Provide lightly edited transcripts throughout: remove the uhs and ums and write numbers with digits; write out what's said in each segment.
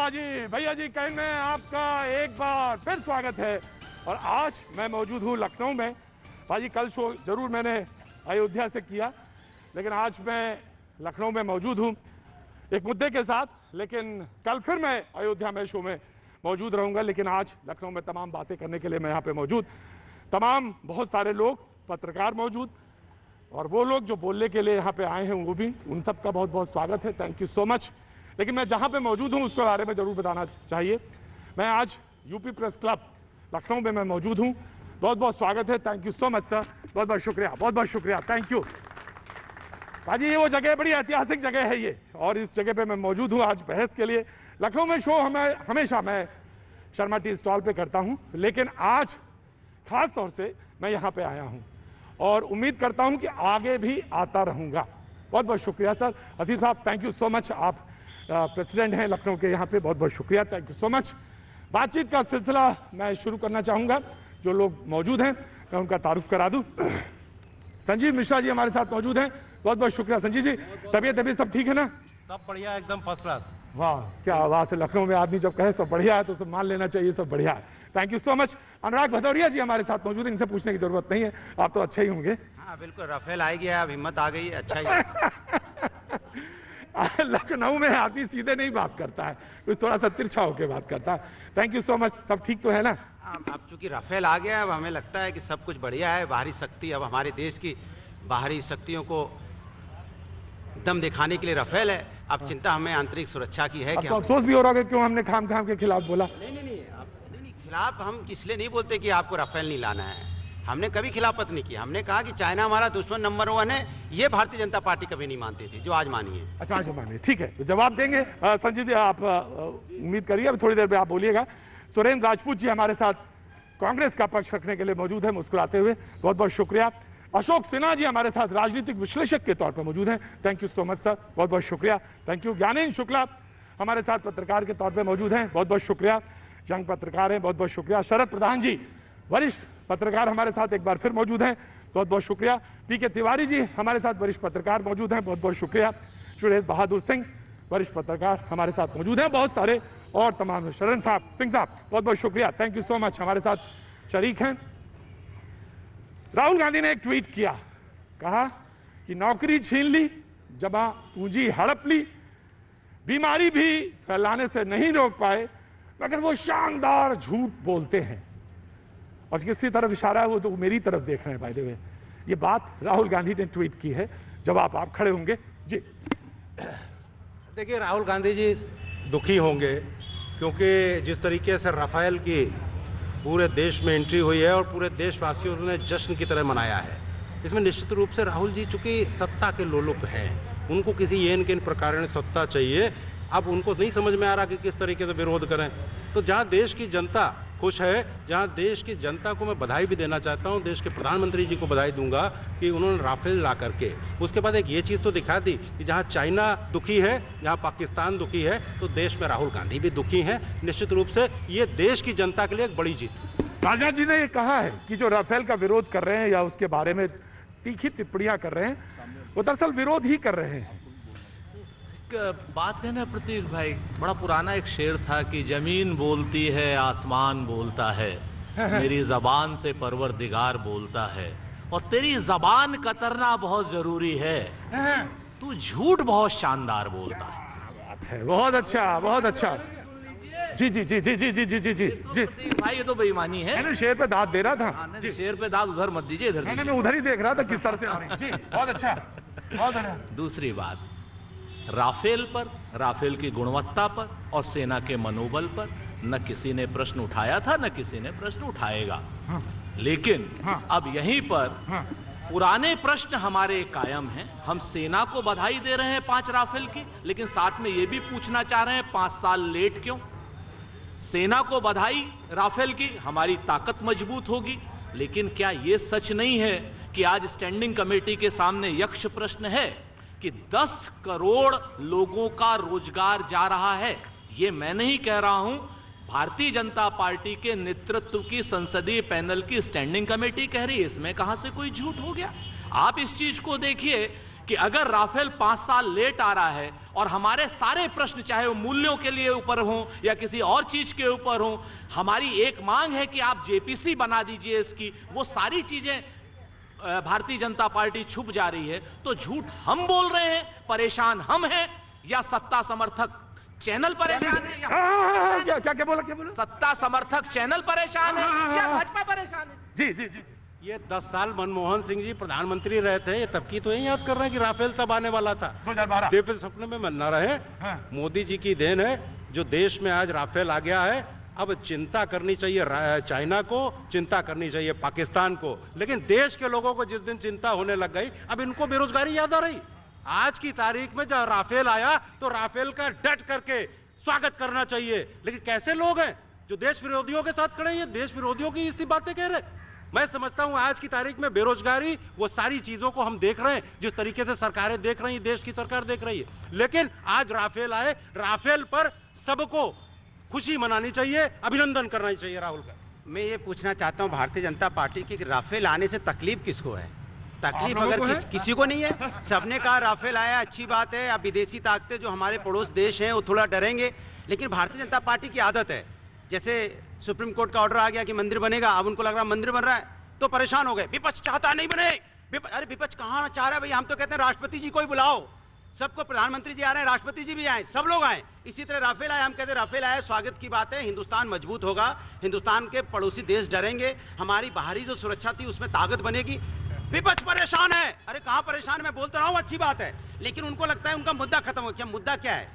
पाजी भैया जी कहीं में आपका एक बार फिर स्वागत है। और आज मैं मौजूद हूँ लखनऊ में। पाजी कल शो जरूर मैंने अयोध्या से किया, लेकिन आज मैं लखनऊ में मौजूद हूँ एक मुद्दे के साथ। लेकिन कल फिर मैं अयोध्या में शो में मौजूद रहूँगा, लेकिन आज लखनऊ में तमाम बातें करने के लिए मैं यहाँ पे मौजूद। तमाम बहुत सारे लोग, पत्रकार मौजूद, और वो लोग जो बोलने के लिए यहाँ पे आए हैं वो भी, उन सब का बहुत बहुत स्वागत है। Thank you so much. लेकिन मैं जहाँ पे मौजूद हूँ उसके बारे में जरूर बताना चाहिए। मैं आज यूपी प्रेस क्लब लखनऊ में मैं मौजूद हूँ। बहुत बहुत स्वागत है। Thank you so much sir, बहुत बहुत शुक्रिया, बहुत बहुत शुक्रिया, थैंक यू। पाजी ये वो जगह बड़ी ऐतिहासिक जगह है ये, और इस जगह पे मैं मौजूद हूँ आज बहस के लिए। लखनऊ में शो हमेशा मैं शर्मा टी स्टॉल पे करता हूँ, लेकिन आज खास तौर से मैं यहाँ पे आया हूँ और उम्मीद करता हूँ कि आगे भी आता रहूँगा। बहुत बहुत शुक्रिया सर। हसीब साहब थैंक यू सो मच, आप प्रेसिडेंट हैं लखनऊ के यहाँ पे, बहुत बहुत शुक्रिया, थैंक यू सो मच। बातचीत का सिलसिला मैं शुरू करना चाहूँगा। जो लोग मौजूद हैं मैं उनका तारुफ करा दूँ। संजीव मिश्रा जी हमारे साथ मौजूद हैं, बहुत बहुत शुक्रिया संजीव जी। तबीयत सब ठीक है ना? सब बढ़िया, एकदम फर्स्ट क्लास। वाह क्या बात है। लखनऊ में आदमी जब कहे सब बढ़िया है तो सब मान लेना चाहिए सब बढ़िया है। Thank you so much. Anurag Bhadauria ji हमारे साथ मौजूद हैं, इनसे पूछने की जरूरत नहीं है, आप तो अच्छे ही होंगे। हाँ बिल्कुल, राफेल आएगी, अब हिम्मत आ गई, अच्छा ही लखनऊ में आदमी सीधे नहीं बात करता है, कुछ थोड़ा सा तिरछा होकर बात करता है। Thank you so much. सब ठीक तो है ना? अब चूंकि राफेल आ गया, अब हमें लगता है कि सब कुछ बढ़िया है। बाहरी शक्ति, अब हमारे देश की बाहरी शक्तियों को दम दिखाने के लिए राफेल है। अब चिंता हमें आंतरिक सुरक्षा की है। तो अफसोस भी हो रहा है कि क्यों हमने खाम के खिलाफ बोला। नहीं, खिलाफ हम इसलिए नहीं बोलते कि आपको राफेल नहीं लाना है। हमने कभी खिलाफत नहीं की। हमने कहा कि चाइना हमारा दुश्मन नंबर 1 है। ये भारतीय जनता पार्टी कभी नहीं मानती थी, जो आज मानी है। अच्छा आज मानिए, ठीक है, तो जवाब देंगे। संजीव जी आप उम्मीद करिए, अभी थोड़ी देर में आप बोलिएगा। सुरेंद्र राजपूत जी हमारे साथ कांग्रेस का पक्ष रखने के लिए मौजूद है मुस्कुराते हुए, बहुत बहुत शुक्रिया। अशोक सिन्हा जी हमारे साथ राजनीतिक विश्लेषक के तौर पर मौजूद हैं, thank you so much sir, बहुत बहुत शुक्रिया, थैंक यू। ज्ञानेंद्र शुक्ला हमारे साथ पत्रकार के तौर पर मौजूद हैं, बहुत बहुत शुक्रिया, यंग पत्रकार हैं, बहुत बहुत शुक्रिया। शरद प्रधान जी वरिष्ठ पत्रकार हमारे साथ एक बार फिर मौजूद हैं, बहुत बहुत शुक्रिया। पीके तिवारी जी हमारे साथ वरिष्ठ पत्रकार मौजूद हैं, बहुत बहुत शुक्रिया। सुरेश बहादुर सिंह वरिष्ठ पत्रकार हमारे साथ मौजूद हैं, बहुत सारे और तमाम। शरण साहब, सिंह साहब बहुत बहुत शुक्रिया, थैंक यू सो मच, हमारे साथ शरीक हैं। राहुल गांधी ने एक ट्वीट किया, कहा कि नौकरी छीन ली, जमा पूंजी हड़प ली, बीमारी भी फैलाने से नहीं रोक पाए, मगर वो शानदार झूठ बोलते हैं। और किसकी तरफ इशारा है? वो तो मेरी तरफ देख रहे हैं बाय द वे। ये बात राहुल गांधी ने ट्वीट की है। जवाब आप खड़े होंगे जी। देखिए, राहुल गांधी जी दुखी होंगे, क्योंकि जिस तरीके से राफेल की पूरे देश में एंट्री हुई है और पूरे देशवासियों ने जश्न की तरह मनाया है, इसमें निश्चित रूप से राहुल जी चूंकि सत्ता के लोलुप हैं, उनको किसी येन केन प्रकार सत्ता चाहिए। अब उनको नहीं समझ में आ रहा कि किस तरीके से विरोध करें। तो जहां देश की जनता खुश है, जहां देश की जनता को मैं बधाई भी देना चाहता हूं, देश के प्रधानमंत्री जी को बधाई दूंगा कि उन्होंने राफेल ला करके उसके बाद एक ये चीज तो दिखा दी कि जहां चाइना दुखी है, जहां पाकिस्तान दुखी है, तो देश में राहुल गांधी भी दुखी हैं। निश्चित रूप से ये देश की जनता के लिए एक बड़ी जीत। राजनाथ जी ने ये कहा है कि जो राफेल का विरोध कर रहे हैं या उसके बारे में तीखी टिप्पणियां कर रहे हैं, वो दरअसल विरोध ही कर रहे हैं। बात है ना प्रतीक भाई, बड़ा पुराना एक शेर था कि जमीन बोलती है, आसमान बोलता है, मेरी जबान से परवरदिगार बोलता है, और तेरी जबान कतरना बहुत जरूरी है, तू झूठ बहुत शानदार बोलता है। बहुत अच्छा, बहुत अच्छा। जी जी जी जी जी जी जी जी जी जी भाई, ये तो बेईमानी है। मैंने शेर पे दांत दे रहा था जी। शेर पे दांत उधर मत दीजिए, इधर मैं उधर ही देख रहा था किस तरह से आ रही। जी बहुत अच्छा, बहुत अच्छा। दूसरी बात, राफेल पर, राफेल की गुणवत्ता पर और सेना के मनोबल पर न किसी ने प्रश्न उठाया था, न किसी ने प्रश्न उठाएगा। लेकिन अब यहीं पर पुराने प्रश्न हमारे कायम हैं। हम सेना को बधाई दे रहे हैं 5 राफेल की, लेकिन साथ में यह भी पूछना चाह रहे हैं 5 साल लेट क्यों? सेना को बधाई राफेल की, हमारी ताकत मजबूत होगी, लेकिन क्या यह सच नहीं है कि आज स्टैंडिंग कमेटी के सामने यक्ष प्रश्न है कि 10 करोड़ लोगों का रोजगार जा रहा है? यह मैं नहीं कह रहा हूं, भारतीय जनता पार्टी के नेतृत्व की संसदीय पैनल की स्टैंडिंग कमेटी कह रही है। इसमें कहां से कोई झूठ हो गया? आप इस चीज को देखिए कि अगर राफेल 5 साल लेट आ रहा है और हमारे सारे प्रश्न चाहे वो मूल्यों के लिए ऊपर हो या किसी और चीज के ऊपर हो, हमारी एक मांग है कि आप जेपीसी बना दीजिए इसकी, वो सारी चीजें भारतीय जनता पार्टी छुप जा रही है। तो झूठ हम बोल रहे हैं, परेशान हम हैं, या सत्ता समर्थक चैनल परेशान है? क्या बोला? सत्ता समर्थक चैनल परेशान है या भाजपा परेशान है? जी जी जी ये 10 साल मनमोहन सिंह जी प्रधानमंत्री रहे थे, ये तब की तो यही याद कर रहे हैं कि राफेल तब आने वाला था। 2012 दिव्य सपने में मन न रहे। मोदी जी की देन है जो देश में आज राफेल आ गया है। अब चिंता करनी चाहिए चाइना को, चिंता करनी चाहिए पाकिस्तान को, लेकिन देश के लोगों को जिस दिन चिंता होने लग गई, अब इनको बेरोजगारी याद आ रही। आज की तारीख में जब राफेल आया तो राफेल का डट करके स्वागत करना चाहिए, लेकिन कैसे लोग हैं जो देश विरोधियों के साथ खड़े हैं? ये देश विरोधियों की इसी बातें कह रहे। मैं समझता हूं आज की तारीख में बेरोजगारी, वो सारी चीजों को हम देख रहे हैं जिस तरीके से सरकारें देख रही हैं, देश की सरकार देख रही है। लेकिन आज राफेल आए, राफेल पर सबको खुशी मनानी चाहिए, अभिनंदन करना चाहिए राहुल का। मैं ये पूछना चाहता हूं भारतीय जनता पार्टी की कि राफेल आने से तकलीफ किसको है? तकलीफ अगर किसी को नहीं है। सबने कहा राफेल आया अच्छी बात है, अब विदेशी ताकतें जो हमारे पड़ोस देश हैं वो थोड़ा डरेंगे, लेकिन भारतीय जनता पार्टी की आदत है, जैसे सुप्रीम कोर्ट का ऑर्डर आ गया कि मंदिर बनेगा, अब उनको लग रहा मंदिर बन रहा है तो परेशान हो गए। विपक्ष चाहता नहीं बने, अरे विपक्ष कहां चाह रहा है भैया? हम तो कहते हैं राष्ट्रपति जी को ही बुलाओ, सबको, प्रधानमंत्री जी आ रहे हैं, राष्ट्रपति जी भी आए, सब लोग आए। इसी तरह राफेल आए, हम कहते हैं राफेल आए स्वागत की बात है, हिंदुस्तान मजबूत होगा, हिंदुस्तान के पड़ोसी देश डरेंगे, हमारी बाहरी जो सुरक्षा थी उसमें ताकत बनेगी। विपक्ष परेशान है, अरे कहां परेशान है? मैं बोलता रहा हूं अच्छी बात है, लेकिन उनको लगता है उनका मुद्दा खत्म हो गया। मुद्दा क्या है?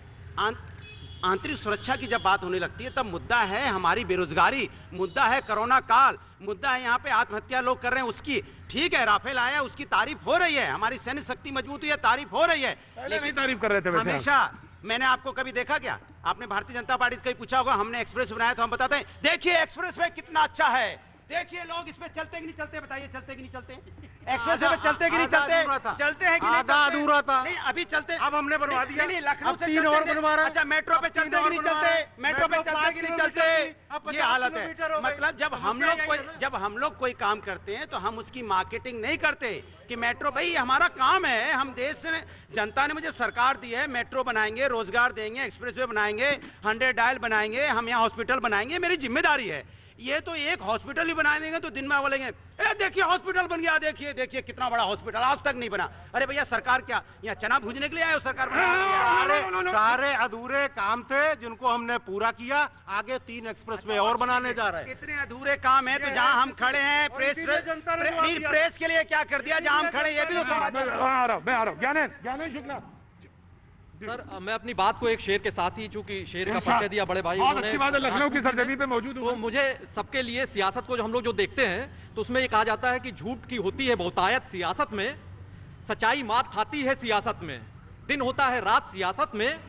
आंतरिक सुरक्षा की जब बात होने लगती है तब मुद्दा है हमारी बेरोजगारी, मुद्दा है कोरोना काल, मुद्दा है यहाँ पे आत्महत्या लोग कर रहे हैं उसकी। ठीक है राफेल आया, उसकी तारीफ हो रही है, हमारी सैन्य शक्ति मजबूत हुई है, तारीफ हो रही है, लेकिन तारीफ कर रहे थे हमेशा। मैंने आपको कभी देखा क्या? आपने भारतीय जनता पार्टी से कहीं पूछा होगा हमने एक्सप्रेस बनाया तो हम बताते हैं देखिए एक्सप्रेस वे कितना अच्छा है, देखिए लोग इस पे चलते कि नहीं चलते, बताइए चलते कि नहीं चलते? एक्सप्रेस वे पे चलते कि नहीं चलते? चलते हैं कि नहीं? आधा अधूरा था, नहीं अभी चलते, अब हमने बनवा दिया। नहीं लखनऊ से 3 और बनवा रहे हैं। अच्छा मेट्रो पे चलते कि नहीं चलते? मेट्रो पे चलते कि नहीं चलते? ये हालत है। मतलब जब हम लोग कोई काम करते हैं तो हम उसकी मार्केटिंग नहीं करते कि मेट्रो, भाई हमारा काम है, हम देश से, जनता ने मुझे सरकार दी है, मेट्रो बनाएंगे, रोजगार देंगे, एक्सप्रेसवे बनाएंगे, 100 डायल बनाएंगे, हम यहाँ हॉस्पिटल बनाएंगे, मेरी जिम्मेदारी है। ये तो एक हॉस्पिटल ही बना देंगे तो दिन में बोलेंगे ए देखिए हॉस्पिटल बन गया, देखिए देखिए कितना बड़ा हॉस्पिटल, आज तक नहीं बना। अरे भैया सरकार क्या यहाँ चना भूजने के लिए आए हो? सरकार बना सारे अधूरे काम थे जिनको हमने पूरा किया, आगे 3 एक्सप्रेसवे और बनाने जा रहे हैं। कितने अधूरे काम है? तो जहाँ हम खड़े हैं प्रेस के लिए क्या कर दिया? जहाँ हम खड़े ये भी तो समझ। मैं आ रहा हूँ ज्ञानेन शुक्ला सर, मैं अपनी बात को एक शेर के साथ ही, चूंकि शेर का परिचय दिया बड़े भाई, बहुत अच्छी बात है, लखनऊ की सरजमी पे मौजूद हूं। तो मुझे सबके लिए सियासत को जो हम लोग जो देखते हैं तो उसमें ये कहा जाता है कि झूठ की होती है बहुतायत सियासत में, सच्चाई मात खाती है सियासत में, दिन होता है रात सियासत में,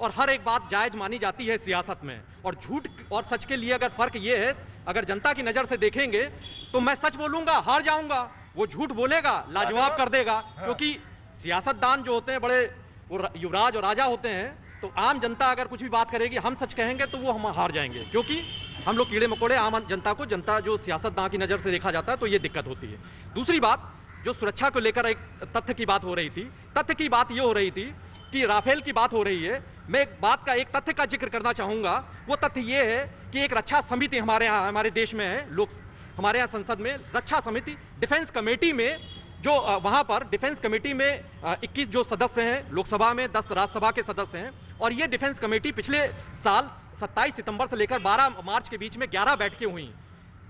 और हर एक बात जायज मानी जाती है सियासत में। और झूठ और सच के लिए अगर फर्क ये है, अगर जनता की नजर से देखेंगे तो मैं सच बोलूंगा हार जाऊंगा, वो झूठ बोलेगा लाजवाब कर देगा, क्योंकि सियासतदान जो होते हैं बड़े वो युवराज और राजा होते हैं। तो आम जनता अगर कुछ भी बात करेगी, हम सच कहेंगे तो वो हम हार जाएंगे, क्योंकि हम लोग कीड़े मकोड़े, आम जनता को, जनता जो सियासतदान की नजर से देखा जाता है, तो ये दिक्कत होती है। दूसरी बात, जो सुरक्षा को लेकर एक तथ्य की बात हो रही थी, तथ्य की बात ये हो रही थी कि राफेल की बात हो रही है। मैं एक बात का, एक तथ्य का जिक्र करना चाहूंगा। वो तथ्य ये है कि एक रक्षा समिति हमारे यहाँ, हमारे देश में है, हमारे यहाँ संसद में रक्षा समिति, डिफेंस कमेटी में, जो वहां पर डिफेंस कमेटी में 21 जो सदस्य हैं, लोकसभा में 10 राज्यसभा के सदस्य हैं, और ये डिफेंस कमेटी पिछले साल 27 सितंबर से लेकर 12 मार्च के बीच में 11 बैठकें हुई।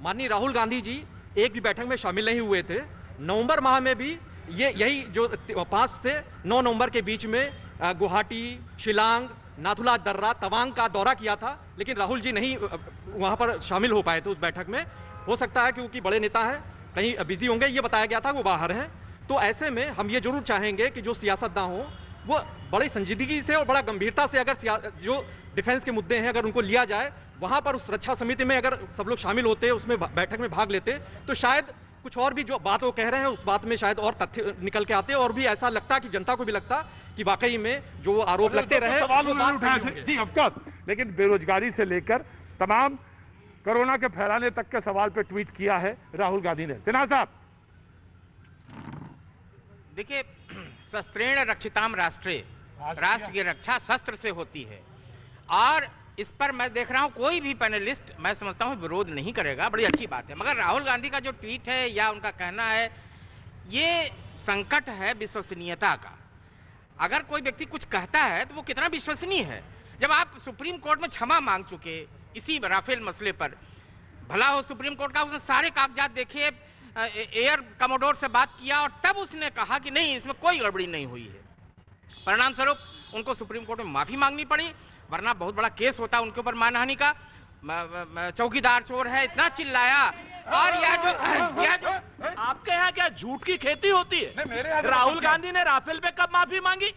माननीय राहुल गांधी जी एक भी बैठक में शामिल नहीं हुए थे। नवंबर माह में भी यही जो 5 से 9 नवंबर के बीच में गुवाहाटी, शिलांग, नाथुला दर्रा, तवांग का दौरा किया था, लेकिन राहुल जी नहीं वहां पर शामिल हो पाए थे उस बैठक में। हो सकता है क्योंकि बड़े नेता हैं, कहीं बिजी होंगे, ये बताया गया था वो बाहर हैं। तो ऐसे में हम ये जरूर चाहेंगे कि जो सियासतदान हो वो बड़ी संजीदगी से और बड़ा गंभीरता से, अगर जो डिफेंस के मुद्दे हैं अगर उनको लिया जाए, वहां पर उस रक्षा समिति में अगर सब लोग शामिल होते, उसमें बैठक में भाग लेते, तो शायद कुछ और भी जो बात वो कह रहे हैं उस बात में शायद और तथ्य निकल के आते, और भी ऐसा लगता कि जनता को भी लगता कि वाकई में जो आरोप लगते रहे सवाल जी ऑफकोर्स। लेकिन बेरोजगारी से लेकर तमाम कोरोना के फैलाने तक के सवाल पे ट्वीट किया है राहुल गांधी ने। सिन्हा साहब, देखिए शस्त्रेण रक्षिताम राष्ट्रे, राष्ट्र की रक्षा शस्त्र से होती है। और इस पर मैं देख रहा हूं कोई भी पैनलिस्ट, मैं समझता हूं विरोध नहीं करेगा, बड़ी अच्छी बात है। मगर राहुल गांधी का जो ट्वीट है या उनका कहना है, ये संकट है विश्वसनीयता का। अगर कोई व्यक्ति कुछ कहता है तो वो कितना विश्वसनीय है। जब आप सुप्रीम कोर्ट में क्षमा मांग चुके इसी राफेल मसले पर, भला हो सुप्रीम कोर्ट का उसने सारे कागजात देखे, एयर कमोडोर से बात किया और तब उसने कहा कि नहीं, इसमें कोई गड़बड़ी नहीं हुई है। परिणाम स्वरूप उनको सुप्रीम कोर्ट में माफी मांगनी पड़ी, वरना बहुत बड़ा केस होता उनके ऊपर मानहानि का। चौकीदार चोर है, इतना चिल्लाया। और यह जो आपके यहाँ क्या झूठ की खेती होती है? राहुल गांधी ने राफेल पे कब माफी मांगी?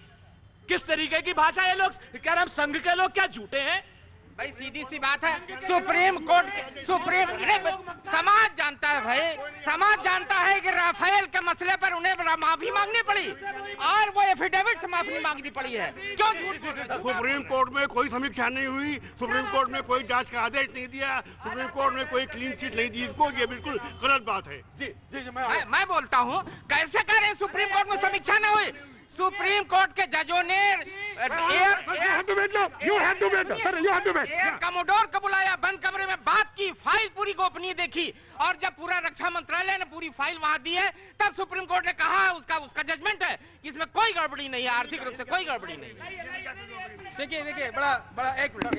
किस तरीके की भाषा ये लोग कह रहे? हम संघ के लोग क्या झूठे हैं? भाई सीधी सी बात है, सुप्रीम कोर्ट समाज जानता है भाई, समाज जानता है कि राफेल के मसले पर उन्हें माफी मांगनी पड़ी और वो एफिडेविट से माफी मांगनी पड़ी है। क्यों? सुप्रीम कोर्ट में कोई समीक्षा नहीं हुई, सुप्रीम कोर्ट में कोई जांच का आदेश नहीं दिया, सुप्रीम कोर्ट में कोई क्लीन चिट नहीं दी, इसको ये बिल्कुल गलत बात है। जी मैं बोलता हूँ, कैसे कह रहे हैं सुप्रीम कोर्ट में समीक्षा न हुई? सुप्रीम कोर्ट के जजों ने एयर कमोडोर को बुलाया, बंद कमरे में बात की, फाइल पूरी गोपनीय देखी, और जब पूरा रक्षा मंत्रालय ने पूरी फाइल वहां दी है, तब सुप्रीम कोर्ट ने कहा उसका जजमेंट है कि इसमें कोई गड़बड़ी नहीं है, आर्थिक रूप से कोई गड़बड़ी नहीं है। देखिए बड़ा एक मिनट,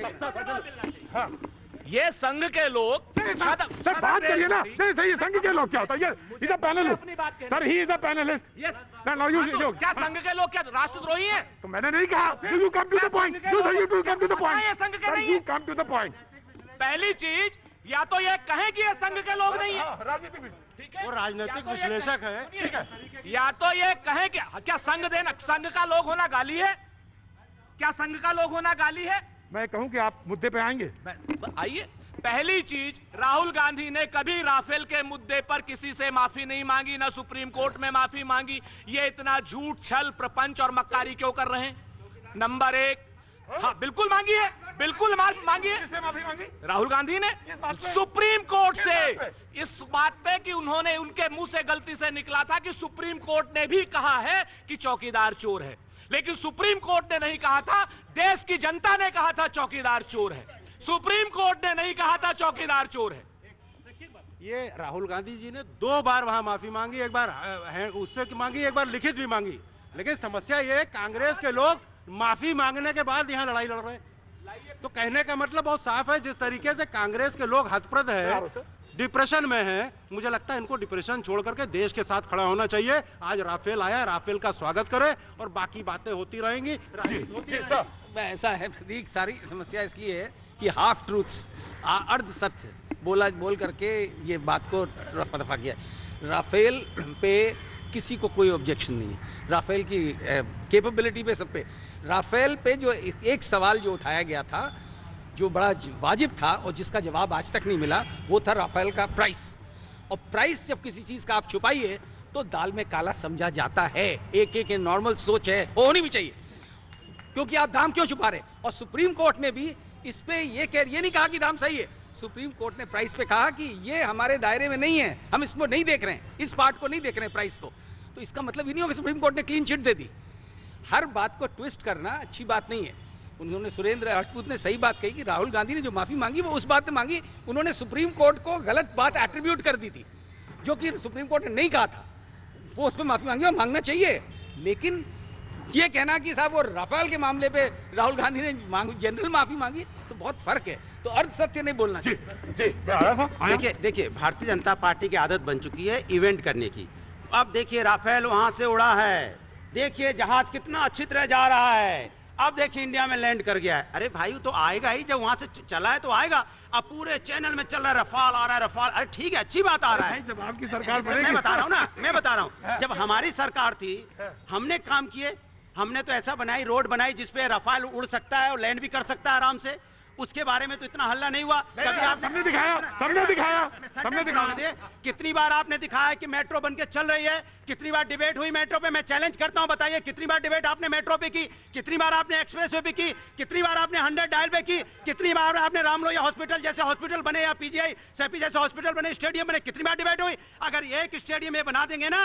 ये संघ के लोग सर बात करिए ना। नहीं सही, संघ के लोग क्या होता है? ये is a panelist sir, he is a panelist. क्या संघ के लोग क्या राष्ट्रद्रोही हैं? तो मैंने नहीं कहा। You come to the point, you come to the point, ये संघ के नहीं है। You come to the point. पहली चीज, या तो ये कहें कि ये संघ के लोग नहीं है, राजनीतिक, वो राजनीतिक विश्लेषक है। या तो ये कहें कि क्या संघ का लोग होना गाली है? क्या संघ का लोग होना गाली है? मैं कहूं कि आप मुद्दे पे आएंगे। आइए। पहली चीज, राहुल गांधी ने कभी राफेल के मुद्दे पर किसी से माफी नहीं मांगी, ना सुप्रीम कोर्ट में माफी मांगी। ये इतना झूठ, छल, प्रपंच और मक्कारी क्यों कर रहे हैं? नंबर एक, हाँ बिल्कुल मांगी है, बिल्कुल मांगी है। किससे माफी मांगी? राहुल गांधी ने सुप्रीम कोर्ट से, इस बात पे कि उन्होंने, उनके मुंह से गलती से निकला था कि सुप्रीम कोर्ट ने भी कहा है कि चौकीदार चोर है, लेकिन सुप्रीम कोर्ट ने नहीं कहा था, देश की जनता ने कहा था चौकीदार चोर है। सुप्रीम कोर्ट ने नहीं कहा था चौकीदार चोर है। ये राहुल गांधी जी ने 2 बार वहां माफी मांगी, एक बार उससे मांगी, एक बार लिखित भी मांगी। लेकिन समस्या ये है, कांग्रेस के लोग माफी मांगने के बाद यहां लड़ाई लड़ रहे हैं। तो कहने का मतलब बहुत साफ है, जिस तरीके से कांग्रेस के लोग हतप्रद है, डिप्रेशन में है, मुझे लगता है इनको डिप्रेशन छोड़ करके देश के साथ खड़ा होना चाहिए। आज राफेल आया, राफेल का स्वागत करें और बाकी बातें होती रहेंगी। ऐसा है प्रतीक, सारी समस्या इसकी है कि हाफ ट्रूथ्स, अर्ध सत्य बोल करके ये बात को रफा दफा किया। राफेल पे किसी को कोई ऑब्जेक्शन नहीं है, राफेल की कैपेबिलिटी पे, सब पे। राफेल पे जो एक सवाल जो उठाया गया था, जो बड़ा वाजिब था और जिसका जवाब आज तक नहीं मिला, वो था राफेल का प्राइस। और प्राइस जब किसी चीज का आप छुपाइए तो दाल में काला समझा जाता है। एक नॉर्मल सोच है, वो होनी भी चाहिए, क्योंकि आप दाम क्यों छुपा रहे? और सुप्रीम कोर्ट ने भी इस पे ये नहीं कहा कि दाम सही है। सुप्रीम कोर्ट ने प्राइस पे कहा कि ये हमारे दायरे में नहीं है, हम इसको नहीं देख रहे हैं, इस पार्ट को नहीं देख रहे हैं, प्राइस को। तो इसका मतलब ही नहीं हो कि सुप्रीम कोर्ट ने क्लीन चिट दे दी। हर बात को ट्विस्ट करना अच्छी बात नहीं है। उन्होंने, सुरेंद्र राजपूत ने सही बात कही कि राहुल गांधी ने जो माफी मांगी वो उस बात में मांगी, उन्होंने सुप्रीम कोर्ट को गलत बात एट्रीब्यूट कर दी थी, जो कि सुप्रीम कोर्ट ने नहीं कहा था। वो उस पर माफी मांगी और मांगना चाहिए। लेकिन ये कहना कि साहब वो राफेल के मामले पे राहुल गांधी ने जनरल माफी मांगी, तो बहुत फर्क है। तो अर्ध सत्य नहीं बोलना चाहिए। देखिए भारतीय जनता पार्टी की आदत बन चुकी है इवेंट करने की। अब देखिए राफेल वहां से उड़ा है, देखिए जहाज कितना अच्छी तरह जा रहा है, अब देखिए इंडिया में लैंड कर गया है। अरे भाई तो आएगा ही, जब वहां से चला है तो आएगा। अब पूरे चैनल में चल रहा है रफाल आ रहा है, रफाल। अरे ठीक है, अच्छी बात आ रहा है, जब आपकी सरकार मैं बता रहा हूँ ना, मैं बता रहा हूँ, जब हमारी सरकार थी हमने काम किए, हमने तो ऐसा बनाई, रोड बनाई जिसपे रफाल उड़ सकता है और लैंड भी कर सकता है आराम से। उसके बारे में तो इतना हल्ला नहीं हुआ। कभी आपने दिखाया। कितनी बार आपने दिखाया कि मेट्रो बनके चल रही है, कितनी बार डिबेट हुई मेट्रो पे। मैं चैलेंज करता हूं, बताइए कितनी बार डिबेट आपने मेट्रो पे की, कितनी बार आपने एक्सप्रेस वे पे की, कितनी बार आपने 100 डायल पे की, कितनी बार आपने रामलोहिया हॉस्पिटल जैसे हॉस्पिटल बने या पीजीआई सेपी जैसे हॉस्पिटल बने, स्टेडियम बने, कितनी बार डिबेट हुई। अगर एक स्टेडियम में बना देंगे ना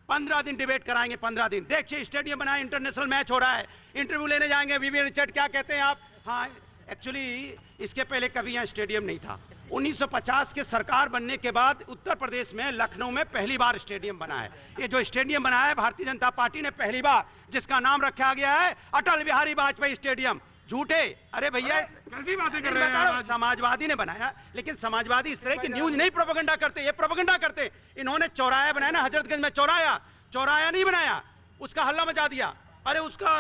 15 दिन डिबेट कराएंगे, 15 दिन। देखिए स्टेडियम बनाए, इंटरनेशनल मैच हो रहा है, इंटरव्यू लेने जाएंगे, वीवी रिचर्ड क्या कहते हैं आप? हाँ, एक्चुअली इसके पहले कभी यहाँ स्टेडियम नहीं था। 1950 के सरकार बनने के बाद उत्तर प्रदेश में लखनऊ में पहली बार स्टेडियम बना है। ये जो स्टेडियम बना है भारतीय जनता पार्टी ने पहली बार, जिसका नाम रखा गया है अटल बिहारी वाजपेयी स्टेडियम। झूठे, अरे भैया कैसी बातें कर रहे हैं? समाजवादी ने बनाया, लेकिन समाजवादी इस तरह की न्यूज नहीं प्रोपेगेंडा करते, ये प्रोपेगेंडा करते। इन्होंने चौराया बनाया ना, हजरतगंज में चौराया नहीं बनाया, उसका हल्ला मचा दिया। अरे उसका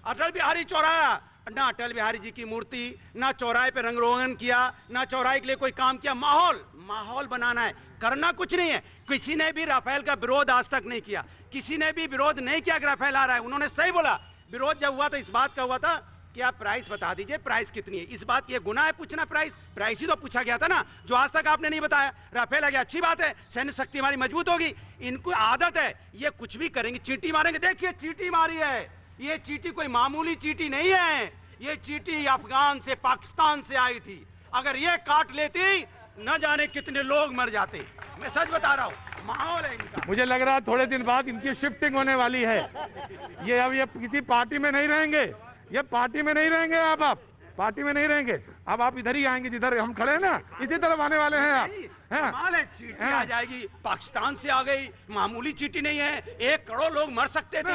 अटल बिहारी चौराया, ना अटल बिहारी जी की मूर्ति, ना चौराहे पे रंग रोगन किया, ना चौराहे के लिए कोई काम किया। माहौल बनाना है, करना कुछ नहीं है। किसी ने भी राफेल का विरोध आज तक नहीं किया, किसी ने भी विरोध नहीं किया कि राफेल आ रहा है। उन्होंने सही बोला, विरोध जब हुआ तो इस बात का हुआ था कि आप प्राइस बता दीजिए, प्राइस कितनी है। इस बात की गुनाह है पूछना प्राइस ही तो पूछा गया था ना, जो आज तक आपने नहीं बताया। राफेल आ गया, अच्छी बात है, सैन्य शक्ति हमारी मजबूत होगी। इनको आदत है, ये कुछ भी करेंगे, चींटी मारेंगे। देखिए चींटी मारी है, ये चींटी कोई मामूली चींटी नहीं है, ये चींटी अफगान से, पाकिस्तान से आई थी। अगर ये काट लेती न जाने कितने लोग मर जाते। मैं सच बता रहा हूँ, माहौल है इनका। मुझे लग रहा है थोड़े दिन बाद इनकी शिफ्टिंग होने वाली है। ये अब ये किसी पार्टी में नहीं रहेंगे, ये पार्टी में नहीं रहेंगे। आप पार्टी में नहीं रहेंगे, अब आप इधर ही आएंगे जिधर हम खड़े हैं ना, इसी तरफ आने वाले हैं आप। चींटी आ जाएगी, पाकिस्तान से आ गई, मामूली चींटी नहीं है, 1 करोड़ लोग मर सकते थे।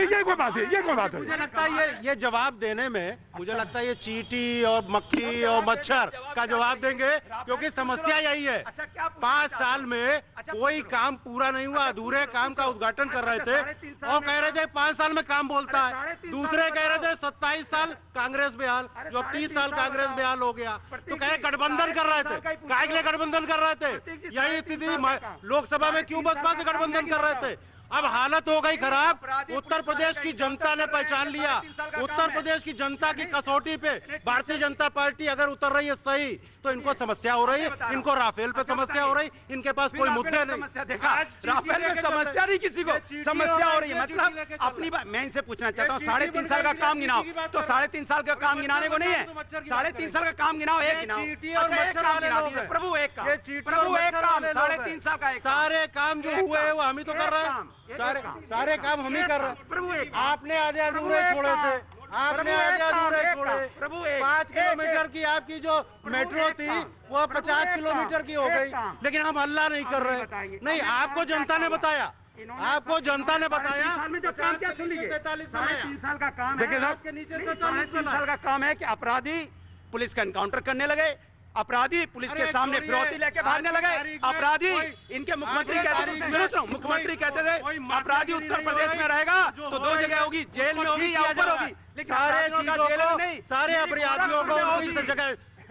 ये कोई बात है, ये कोई बात है। मुझे लगता है ये जवाब देने में, मुझे लगता है ये चींटी और मक्खी और मच्छर का जवाब देंगे, क्योंकि समस्या यही है। 5 साल में कोई काम पूरा नहीं हुआ, अधूरे काम का उद्घाटन कर रहे थे और कह रहे थे 5 साल में काम बोलता है। दूसरे कह रहे थे 27 साल कांग्रेस बेहाल, जो 30 साल कांग्रेस बेहाल हो गया। तो कहे गठबंधन कर रहे थे, काहे के लिए गठबंधन कर रहे थे? यही स्थिति लोकसभा में क्यों बसपा से गठबंधन कर रहे थे? अब हालत हो गई खराब, उत्तर प्रदेश की जनता ने पहचान लिया। उत्तर प्रदेश की जनता की कसौटी पे भारतीय जनता पार्टी अगर उतर रही है सही, तो इनको समस्या हो रही है, इनको राफेल पे समस्या हो रही, इनके पास कोई मुद्दे नहीं। देखा, राफेल में समस्या नहीं, किसी को समस्या हो रही है। मतलब अपनी बात मैं इनसे पूछना चाहता हूँ, 3.5 साल का काम गिनाओ, तो 3.5 साल का काम गिनाने को नहीं है। 3.5 साल का काम गिनाओ, एक गिनाओ। प्रभु एक काम, प्रभु एक काम, 3.5 साल का सारे काम जो हुए हैं वो हम ही तो कर रहे हैं। सारे काम हम ही कर रहे हैं। आपने आधे अधूरे छोड़े थे, आपने आधे अधूरे छोड़े। 5 किलोमीटर की आपकी जो मेट्रो थी वो 50 किलोमीटर की हो गई, लेकिन हम हल्ला नहीं कर रहे। नहीं, आपको जनता ने बताया, आपको जनता ने बताया। 3.5 साल का काम है, देखिए नीचे 3.5 साल का काम है कि अपराधी पुलिस का एनकाउंटर करने लगे, अपराधी पुलिस के सामने फिरौती लेके भागने लगे। अपराधी, इनके मुख्यमंत्री कहते थे अपराधी उत्तर प्रदेश में रहेगा तो 2 जगह होगी, जेल में होगी या ऊपर होगी।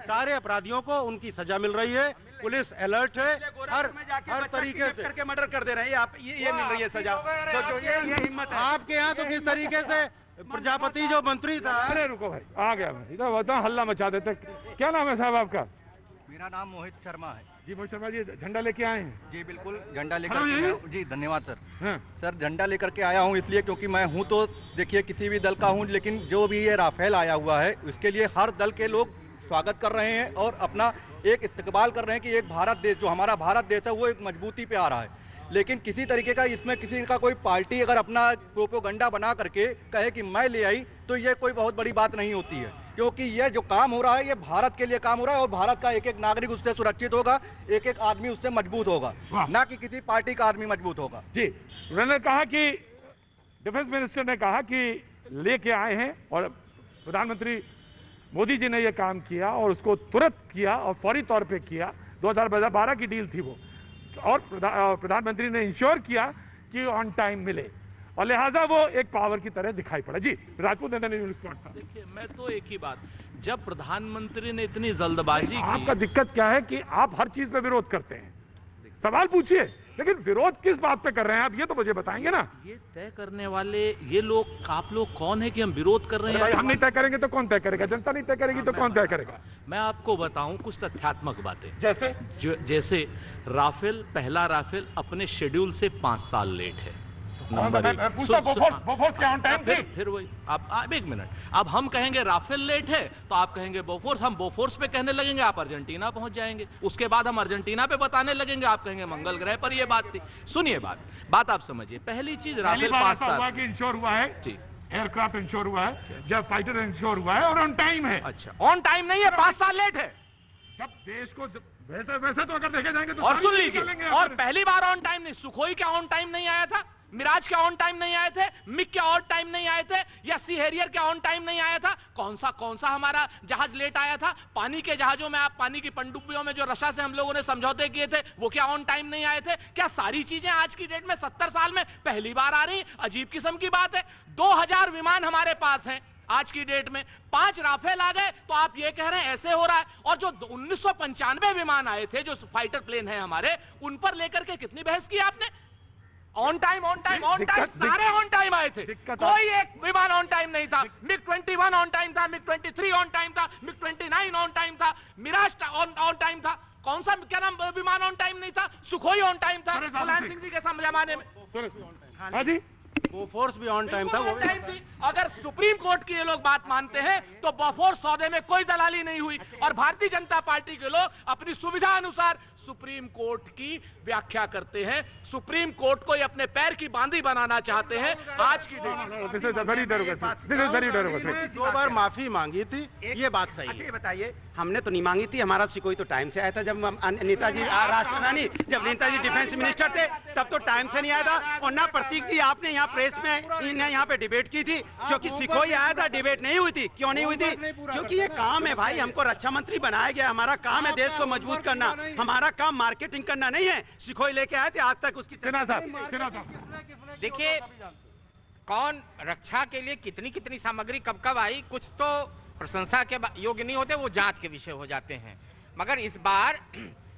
सारे अपराधियों को उनकी सजा मिल रही है, पुलिस अलर्ट है, हर तरीके से करके मर्डर कर दे रहे हैं। आप ये मिल रही है सजा, तो ये हिम्मत है आपके यहाँ। तो किस तरीके से प्रजापति जो मंत्री था, अरे रुको भाई, आ गया भाई, इधर बताओ, हल्ला मचा देते। क्या नाम है साहब आपका? मेरा नाम मोहित शर्मा है। जी मोहित शर्मा जी, झंडा लेके आए हैं? जी बिल्कुल, झंडा लेकर। जी धन्यवाद सर। सर झंडा लेकर के आया हूं इसलिए क्योंकि मैं हूं तो देखिए किसी भी दल का हूं, लेकिन जो भी ये राफेल आया हुआ है उसके लिए हर दल के लोग स्वागत कर रहे हैं और अपना एक इस्तकबाल कर रहे हैं कि एक भारत देश, जो हमारा भारत देश है वो एक मजबूती पे आ रहा है। लेकिन किसी तरीके का इसमें किसी का कोई पार्टी अगर अपना प्रोपेगेंडा बना करके कहे कि मैं ले आई, तो ये कोई बहुत बड़ी बात नहीं होती है, क्योंकि ये जो काम हो रहा है ये भारत के लिए काम हो रहा है और भारत का एक एक नागरिक उससे सुरक्षित होगा, एक एक आदमी उससे मजबूत होगा, ना कि किसी पार्टी का आदमी मजबूत होगा। जी, उन्होंने कहा कि डिफेंस मिनिस्टर ने कहा कि लेके आए हैं और प्रधानमंत्री मोदी जी ने यह काम किया और उसको तुरंत किया और फौरी तौर पे किया। 2012 की डील थी वो, और प्रधानमंत्री ने इंश्योर किया कि ऑन टाइम मिले और लिहाजा वो एक पावर की तरह दिखाई पड़ा। जी राजपूत नेता ने देखिए, मैं तो एक ही बात, जब प्रधानमंत्री ने इतनी जल्दबाजी की, आपका दिक्कत क्या है कि आप हर चीज पे विरोध करते हैं। सवाल पूछिए, लेकिन विरोध किस बात पे कर रहे हैं आप, ये तो मुझे बताएंगे ना। ये तय करने वाले ये लोग, आप लोग कौन है कि हम विरोध कर रहे हैं? भाई हम नहीं तय करेंगे तो कौन तय करेगा? जनता नहीं तय करेगी तो कौन तय करेगा? मैं आपको बताऊं कुछ तथ्यात्मक बातें। जैसे जैसे राफेल, पहला राफेल अपने शेड्यूल से 5 साल लेट है। नंबर एक। बोफोर्स क्या ऑन टाइम थी? फिर वही, अब एक मिनट, अब हम कहेंगे राफेल लेट है तो आप कहेंगे बोफोर्स, हम बोफोर्स पे कहने लगेंगे आप अर्जेंटीना पहुंच जाएंगे, उसके बाद हम अर्जेंटीना पे बताने लगेंगे आप कहेंगे मंगल ग्रह पर ये बात थी। सुनिए बात आप समझिए, पहली चीज राफेल 5 साल इंश्योर हुआ है, एयरक्राफ्ट इंश्योर हुआ है, जब फाइटर इंश्योर हुआ है और ऑन टाइम है। अच्छा, ऑन टाइम नहीं है, 5 साल लेट है। जब देश को वैसे तो अगर देखे जाएंगे तो और सुन लीजिए, और पहली बार ऑन टाइम नहीं, सुखोई क्या ऑन टाइम नहीं आया था, मिराज क्या ऑन टाइम नहीं आए थे, मिग क्या ऑन टाइम नहीं आए थे, या सी हैरियर क्या ऑन टाइम नहीं आया था? कौन सा हमारा जहाज लेट आया था? पानी के जहाजों में, आप पानी की पनडुब्बियों में जो रशिया से हम लोगों ने समझौते किए थे वो क्या ऑन टाइम नहीं आए थे? क्या सारी चीजें आज की डेट में 70 साल में पहली बार आ रही? अजीब किस्म की बात है। 2000 विमान हमारे पास हैं आज की डेट में, 5 राफेल आ गए तो आप ये कह रहे हैं ऐसे हो रहा है। और जो 1995 विमान आए थे, जो फाइटर प्लेन है हमारे, उन पर लेकर के कितनी बहस की आपने? ऑन टाइम सारे ऑन टाइम आए थे, कोई एक विमान ऑन टाइम नहीं था। मिग 21 ऑन टाइम था, मिग 23 ऑन टाइम था, मिग 29 ऑन टाइम था, मिराज ऑन टाइम था। कौन सा क्या नाम विमान ऑन टाइम नहीं था? सुखोई ऑन टाइम था मुलायम सिंह जी के जमाने में। हाँ जी, बोफोर्स भी ऑन टाइम था, वो टाइम थी। अगर सुप्रीम कोर्ट की ये लोग बात मानते हैं तो बोफोर्स सौदे में कोई दलाली नहीं हुई, और भारतीय जनता पार्टी के लोग अपनी सुविधा अनुसार सुप्रीम कोर्ट की व्याख्या करते हैं। सुप्रीम कोर्ट को ये अपने पैर की बांधी बनाना चाहते हैं। आज की डेट 2 बार माफी मांगी थी, ये बात सही है। अच्छा, ये बताइए, हमने तो नहीं मांगी थी, हमारा सिकोई तो टाइम से आया था। जब नेताजी राष्ट्रप्रधानी, जब नेताजी डिफेंस मिनिस्टर थे तब तो टाइम से नहीं आया था। और ना प्रतीक जी, आपने यहाँ प्रेस में यहाँ पे डिबेट की थी, क्योंकि सिकोई आया था, डिबेट नहीं हुई थी। क्यों नहीं हुई थी? क्योंकि ये काम है भाई, हमको रक्षा मंत्री बनाया गया, हमारा काम है देश को मजबूत करना, हमारा काम मार्केटिंग करना नहीं है। सिकोई लेके आए थे, आज तक उसकी देखिए, कौन रक्षा के लिए कितनी कितनी सामग्री कब कब आई, कुछ तो प्रशंसा के योग्य नहीं होते, वो जांच के विषय हो जाते हैं। मगर इस बार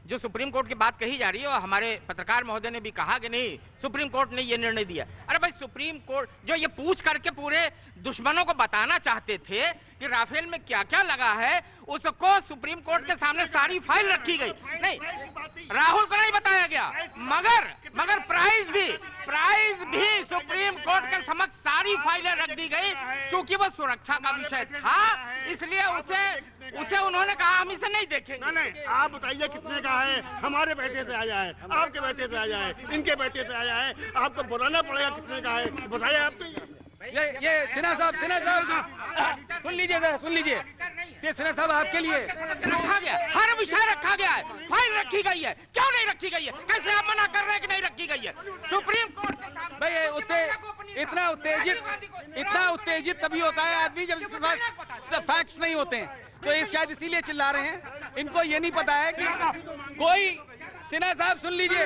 जो सुप्रीम कोर्ट की बात कही जा रही है, और हमारे पत्रकार महोदय ने भी कहा कि नहीं सुप्रीम कोर्ट ने ये निर्णय दिया। अरे भाई, सुप्रीम कोर्ट जो ये पूछ करके पूरे दुश्मनों को बताना चाहते थे कि राफेल में क्या क्या लगा है, उसको सुप्रीम कोर्ट के सामने सारी फाइल रखी गई। नहीं, राहुल को नहीं बताया गया, मगर प्राइज भी सुप्रीम कोर्ट के समक्ष सारी फाइलें रख दी गई, क्योंकि वो सुरक्षा का विषय था, इसलिए उसे उन्होंने कहा हम इसे नहीं देखेंगे। नहीं, आप बताइए कितने का है? हमारे बेटे से आया है, आपके बेटे से आया है, इनके बेटे से आया है, आपको बुलाना पड़ेगा कितने का है, बताइए आप। तो ये सिन्हा साहब सुन लीजिए, ये सिन्हा साहब आपके लिए रखा गया, हर विषय रखा गया है, फाइल रखी गई है, क्यों नहीं रखी गई है? कैसे आप मना कर रहे हैं कि नहीं रखी गई है? सुप्रीम कोर्ट भाई इतना उत्तेजित तभी होता है आदमी जब इसके पास फैक्ट्स नहीं होते हैं, तो ये शायद इसीलिए चिल्ला रहे हैं। इनको ये नहीं पता है कि कोई, सिन्हा साहब सुन लीजिए,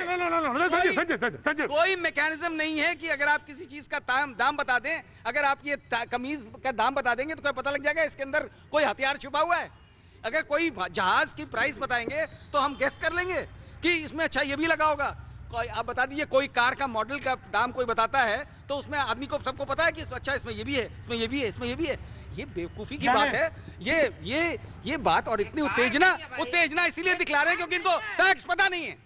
कोई मैकेनिज्म नहीं है कि अगर आप किसी चीज का दाम बता दें, अगर आप ये कमीज का दाम बता देंगे तो कोई पता लग जाएगा इसके अंदर कोई हथियार छुपा हुआ है। अगर कोई जहाज की प्राइस बताएंगे तो हम गेस कर लेंगे कि इसमें अच्छा ये भी लगा होगा। कोई आप बता दीजिए, कोई कार का मॉडल का दाम कोई बताता है तो उसमें आदमी को सबको पता है कि अच्छा इसमें ये भी है, इसमें ये भी है, इसमें ये भी है। ये बेवकूफी की बात है। ये बात, और इतनी उत्तेजना इसीलिए दिखला रहे हैं क्योंकि इनको फैक्ट्स पता नहीं है।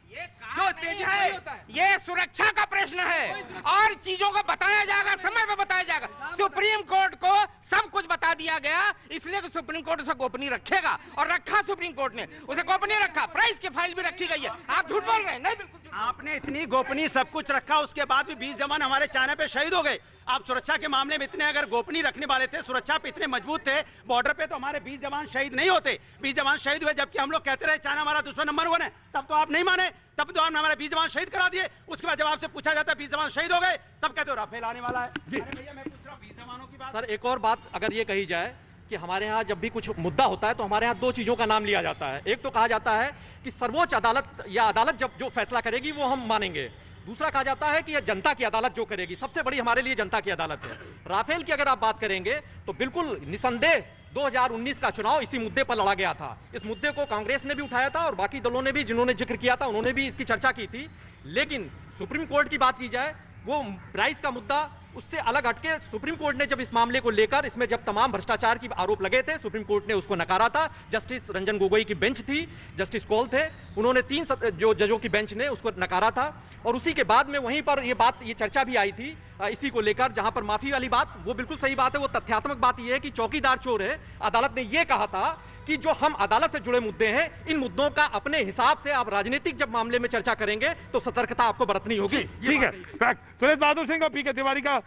जो उत्तेजना है ये सुरक्षा का प्रश्न है, और चीजों को बताया जाएगा, समय पे बताया जाएगा। सुप्रीम कोर्ट को सब कुछ बता दिया गया, इसलिए तो सुप्रीम कोर्ट उसे गोपनीय रखेगा, और रखा सुप्रीम कोर्ट ने, उसे गोपनीय रखा। प्राइस की फाइल भी रखी गई है। आप झूठ बोल रहे हैं? नहीं, बिल्कुल आपने इतनी गोपनीय सब कुछ रखा, उसके बाद भी 20 जवान हमारे चाइना पे शहीद हो गए। आप सुरक्षा के मामले में इतने अगर गोपनीय रखने वाले थे, सुरक्षा पे इतने मजबूत थे, बॉर्डर पे तो हमारे 20 जवान शहीद नहीं होते। 20 जवान शहीद हुए, जबकि हम लोग कहते रहे चाइना हमारा दुश्मन नंबर 1 है। तब तो आप नहीं माने, तब तो आपने हमारे 20 जवान शहीद करा दिए। उसके बाद जब आपसे पूछा जाता है 20 जवान शहीद हो गए, तब कहते हो राफेल आने वाला है। जी भैया, मैं पूछ रहा हूँ 20 जवानों की बात। सर, एक और बात अगर ये कही जाए कि हमारे यहाँ जब भी कुछ मुद्दा होता है तो हमारे यहाँ 2 चीजों का नाम लिया जाता है। एक तो कहा जाता है कि सर्वोच्च अदालत या अदालत जब जो फैसला करेगी वो हम मानेंगे। दूसरा कहा जाता है कि यह जनता की अदालत जो करेगी, सबसे बड़ी हमारे लिए जनता की अदालत है। राफेल की अगर आप बात करेंगे तो बिल्कुल निसंदेह 2019 का चुनाव इसी मुद्दे पर लड़ा गया था। इस मुद्दे को कांग्रेस ने भी उठाया था और बाकी दलों ने भी, जिन्होंने जिक्र किया था, उन्होंने भी इसकी चर्चा की थी। लेकिन सुप्रीम कोर्ट की बात की जाए, वो प्राइस का मुद्दा उससे अलग हटके सुप्रीम कोर्ट ने जब इस मामले को लेकर, इसमें जब तमाम भ्रष्टाचार की आरोप लगे थे, सुप्रीम कोर्ट ने उसको नकारा था। जस्टिस रंजन गोगोई की बेंच थी, जस्टिस कौल थे, उन्होंने 3 जो जजों की बेंच ने उसको नकारा था। और उसी के बाद में वहीं पर ये चर्चा भी आई थी इसी को लेकर, जहां पर माफी वाली बात, वो बिल्कुल सही बात है, वो तथ्यात्मक बात यह है कि चौकीदार चोर है। अदालत ने यह कहा था कि जो हम अदालत से जुड़े मुद्दे हैं, इन मुद्दों का अपने हिसाब से आप राजनीतिक जब मामले में चर्चा करेंगे तो सतर्कता आपको बरतनी होगी। ठीक है, सुरेश बहादुर सिंह और पीके तिवारी का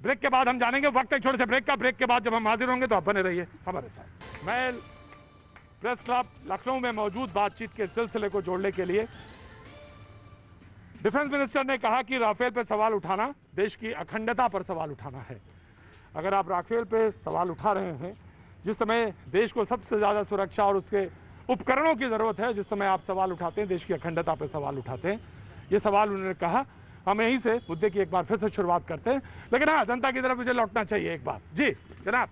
ब्रेक के बाद हम जानेंगे। वक्त एक छोटे से ब्रेक का, ब्रेक के बाद जब हम हाजिर होंगे तो आप बने रहिए हमारे साथ। मैं प्रेस क्लब लखनऊ में मौजूद बातचीत के सिलसिले को जोड़ने के लिए, डिफेंस मिनिस्टर ने कहा कि राफेल पर सवाल उठाना देश की अखंडता पर सवाल उठाना है। अगर आप राफेल पे सवाल उठा रहे हैं, जिस समय देश को सबसे ज्यादा सुरक्षा और उसके उपकरणों की जरूरत है, जिस समय आप सवाल उठाते हैं, देश की अखंडता पर सवाल उठाते हैं, ये सवाल उन्होंने कहा। हम यहीं से मुद्दे की एक बार फिर से शुरुआत करते हैं, लेकिन हाँ, जनता की तरफ मुझे लौटना चाहिए एक बार। जी जनाब।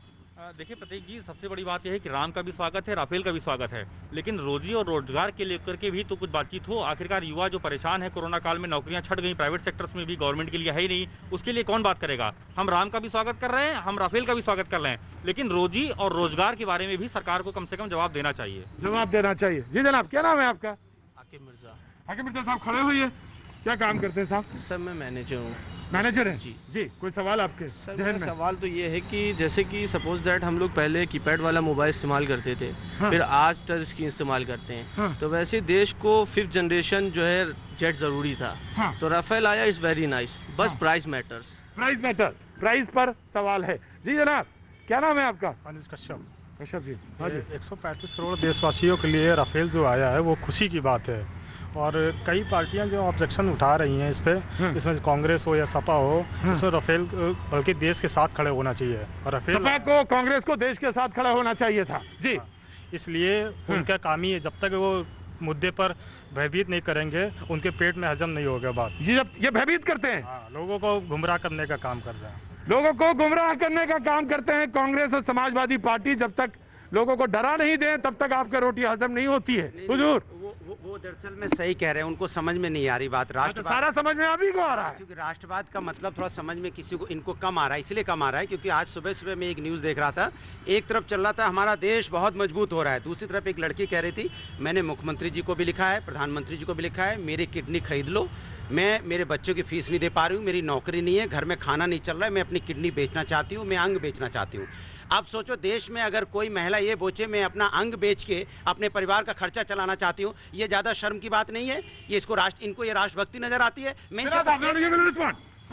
देखिए प्रतीक जी, सबसे बड़ी बात यह है कि राम का भी स्वागत है, राफेल का भी स्वागत है, लेकिन रोजी और रोजगार के लेकर के भी तो कुछ बातचीत हो। आखिरकार युवा जो परेशान है, कोरोना काल में नौकरियां छट गई, प्राइवेट सेक्टर्स में भी, गवर्नमेंट के लिए है ही नहीं, उसके लिए कौन बात करेगा। हम राम का भी स्वागत कर रहे हैं, हम राफेल का भी स्वागत कर रहे हैं, लेकिन रोजी और रोजगार के बारे में भी सरकार को कम से कम जवाब देना चाहिए। जवाब देना चाहिए। जी जनाब, क्या नाम है आपका? आकिब मिर्जा। आकिब मिर्जा साहब खड़े हुए, क्या काम करते हैं साहब? सर मैं मैनेजर हूँ। मैनेजर हैं? जी। कोई सवाल आपके सर? सवाल तो ये है कि जैसे कि सपोज दैट हम लोग पहले कीपैड वाला मोबाइल इस्तेमाल करते थे, हाँ। फिर आज टच स्क्रीन इस्तेमाल करते हैं, हाँ। तो वैसे देश को 5th जनरेशन जो है जेट जरूरी था, हाँ। तो राफेल आया, इज वेरी नाइस, बस हाँ। Price matters. Price matter, price पर सवाल है। जी जनाब, क्या नाम है आपका? अनुज कश्यप। कश्यप जी। 135 करोड़ देशवासियों के लिए राफेल जो आया है वो खुशी की बात है, और कई पार्टियां जो ऑब्जेक्शन उठा रही हैं इस पे, इसमें कांग्रेस हो या सपा हो, इसमें राफेल बल्कि देश के साथ खड़े होना चाहिए। और राफेल सपा को, कांग्रेस को देश के साथ खड़ा होना चाहिए था। जी, इसलिए उनका काम ही है, जब तक वो मुद्दे पर भयभीत नहीं करेंगे, उनके पेट में हजम नहीं होगा बात। जी, जब ये भयभीत करते हैं, लोगों को गुमराह करने का काम कर रहे हैं, लोगों को गुमराह करने का काम करते हैं कांग्रेस और समाजवादी पार्टी। जब तक लोगों को डरा नहीं दे, तब तक आपका रोटी हजम नहीं होती है। हुजूर, वो दरअसल में सही कह रहे हैं, उनको समझ में नहीं आ रही बात। राष्ट्रवाद सारा समझ में अभी को आ रहा है, क्योंकि राष्ट्रवाद का मतलब थोड़ा समझ में किसी को, इनको कम आ रहा है। इसलिए कम आ रहा है क्योंकि आज सुबह सुबह मैं एक न्यूज़ देख रहा था, एक तरफ चल रहा था हमारा देश बहुत मजबूत हो रहा है, दूसरी तरफ एक लड़की कह रही थी मैंने मुख्यमंत्री जी को भी लिखा है, प्रधानमंत्री जी को भी लिखा है, मेरी किडनी खरीद लो, मैं मेरे बच्चों की फीस नहीं दे पा रही हूँ, मेरी नौकरी नहीं है, घर में खाना नहीं चल रहा है, मैं अपनी किडनी बेचना चाहती हूँ, मैं अंग बेचना चाहती हूँ। अब सोचो, देश में अगर कोई महिला ये बोचे मैं अपना अंग बेच के अपने परिवार का खर्चा चलाना चाहती हूँ, ये ज्यादा शर्म की बात नहीं है? ये इनको ये राष्ट्रभक्ति नजर आती है?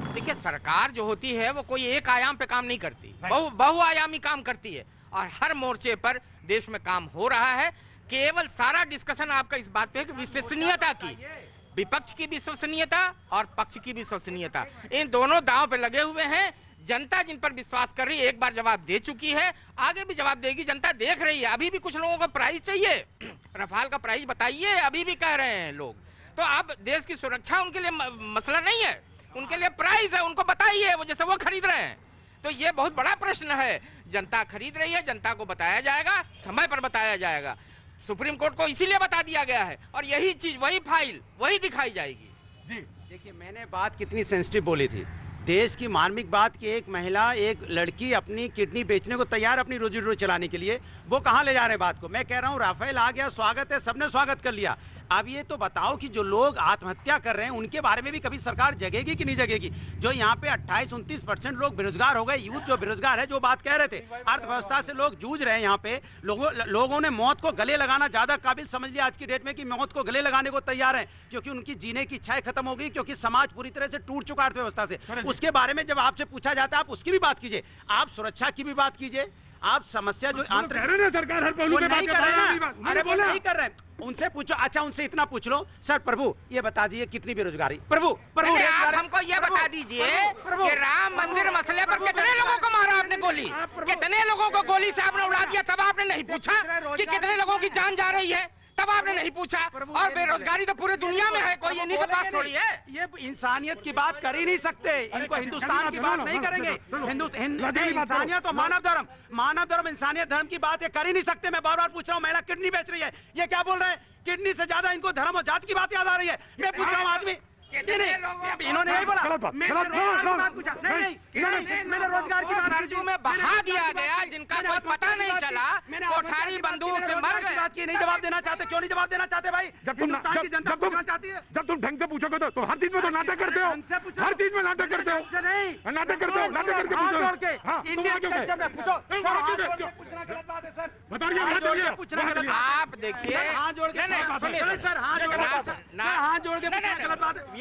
देखिए, सरकार जो होती है वो कोई एक आयाम पे काम नहीं करती, बहुआयामी काम करती है, और हर मोर्चे पर देश में काम हो रहा है। केवल सारा डिस्कशन आपका इस बात पे है कि विश्वसनीयता की, विपक्ष की विश्वसनीयता और पक्ष की विश्वसनीयता, इन दोनों दांव पे लगे हुए हैं। जनता जिन पर विश्वास कर रही है, एक बार जवाब दे चुकी है, आगे भी जवाब देगी। जनता देख रही है। अभी भी कुछ लोगों को प्राइस चाहिए, रफाल का प्राइस बताइए, अभी भी कह रहे हैं लोग। तो अब देश की सुरक्षा उनके लिए मसला नहीं है, उनके लिए प्राइस है, उनको बताइए, वो जैसे वो खरीद रहे हैं। तो ये बहुत बड़ा प्रश्न है। जनता खरीद रही है, जनता को बताया जाएगा, समय पर बताया जाएगा। सुप्रीम कोर्ट को इसीलिए बता दिया गया है, और यही चीज, वही फाइल वही दिखाई जाएगी। जी देखिए, मैंने बात कितनी सेंसिटिव बोली थी। देश की मार्मिक बात कि एक महिला, एक लड़की अपनी किडनी बेचने को तैयार अपनी रोजी रोटी चलाने के लिए, वो कहां ले जा रहे हैं बात को? मैं कह रहा हूं राफेल आ गया, स्वागत है, सबने स्वागत कर लिया। अब ये तो बताओ कि जो लोग आत्महत्या कर रहे हैं उनके बारे में भी कभी सरकार जगेगी कि नहीं जगेगी? जो यहाँ पे 28-29% लोग बेरोजगार हो गए, यूथ जो बेरोजगार है, जो बात कह रहे थे, अर्थव्यवस्था से लोग जूझ रहे हैं। यहाँ पे लोगों ने मौत को गले लगाना ज्यादा काबिल समझ लिया आज की डेट में, कि मौत को गले लगाने को तैयार है, क्योंकि उनकी जीने की इच्छाएं खत्म हो गई, क्योंकि समाज पूरी तरह से टूट चुका अर्थव्यवस्था से। उसके बारे में जब आपसे पूछा जाता है, आप उसकी भी बात कीजिए, आप सुरक्षा की भी बात कीजिए, आप समस्या जो सरकार हर पहलू पे बात कर रही है। अरे वो नहीं कर रहे, उनसे पूछो। अच्छा, उनसे इतना पूछ लो, सर प्रभु ये बता दीजिए कितनी बेरोजगारी? प्रभु आप हमको ये बता दीजिए कि राम मंदिर मसले पर कितने लोगों को मारा आपने गोली, कितने लोगों को गोली से आपने उड़ा दिया, तब आपने नहीं पूछा कि कितने लोगों की जान जा रही है, तब आपने नहीं पूछा। और बेरोजगारी तो पूरे दुनिया में है, कोई इन्हीं के पास थोड़ी है। ये इंसानियत की बात कर ही नहीं सकते, इनको हिंदुस्तान की बात नहीं करेंगे। इंसानियत और मानव धर्म, इंसानियत धर्म की बात ये कर ही नहीं सकते। मैं बार बार पूछ रहा हूँ, महिला किडनी बेच रही है, ये क्या बोल रहे हैं? किडनी से ज्यादा इनको धर्म और जात की बात याद आ रही है। मैं पूछ रहा हूँ, आदमी इन्होंने यही बोला, मैंने रोजगार की बात कर्जों में बहा दिया गया, जिनका कोई पता नहीं चला, कोठारी बंदूक से मर गए। की नहीं जवाब देना चाहते, क्यों नहीं जवाब देना चाहते भाई? जब तुम ढंग से पूछोगे तो हर चीज में तो नाटक करते हो, हर चीज में नाटक करते हो, नाटक करते हो, नाटक करके पूछो। आप देखिए, हाथ जोड़ के सर, हाथ जोड़ के गलत बात है सर,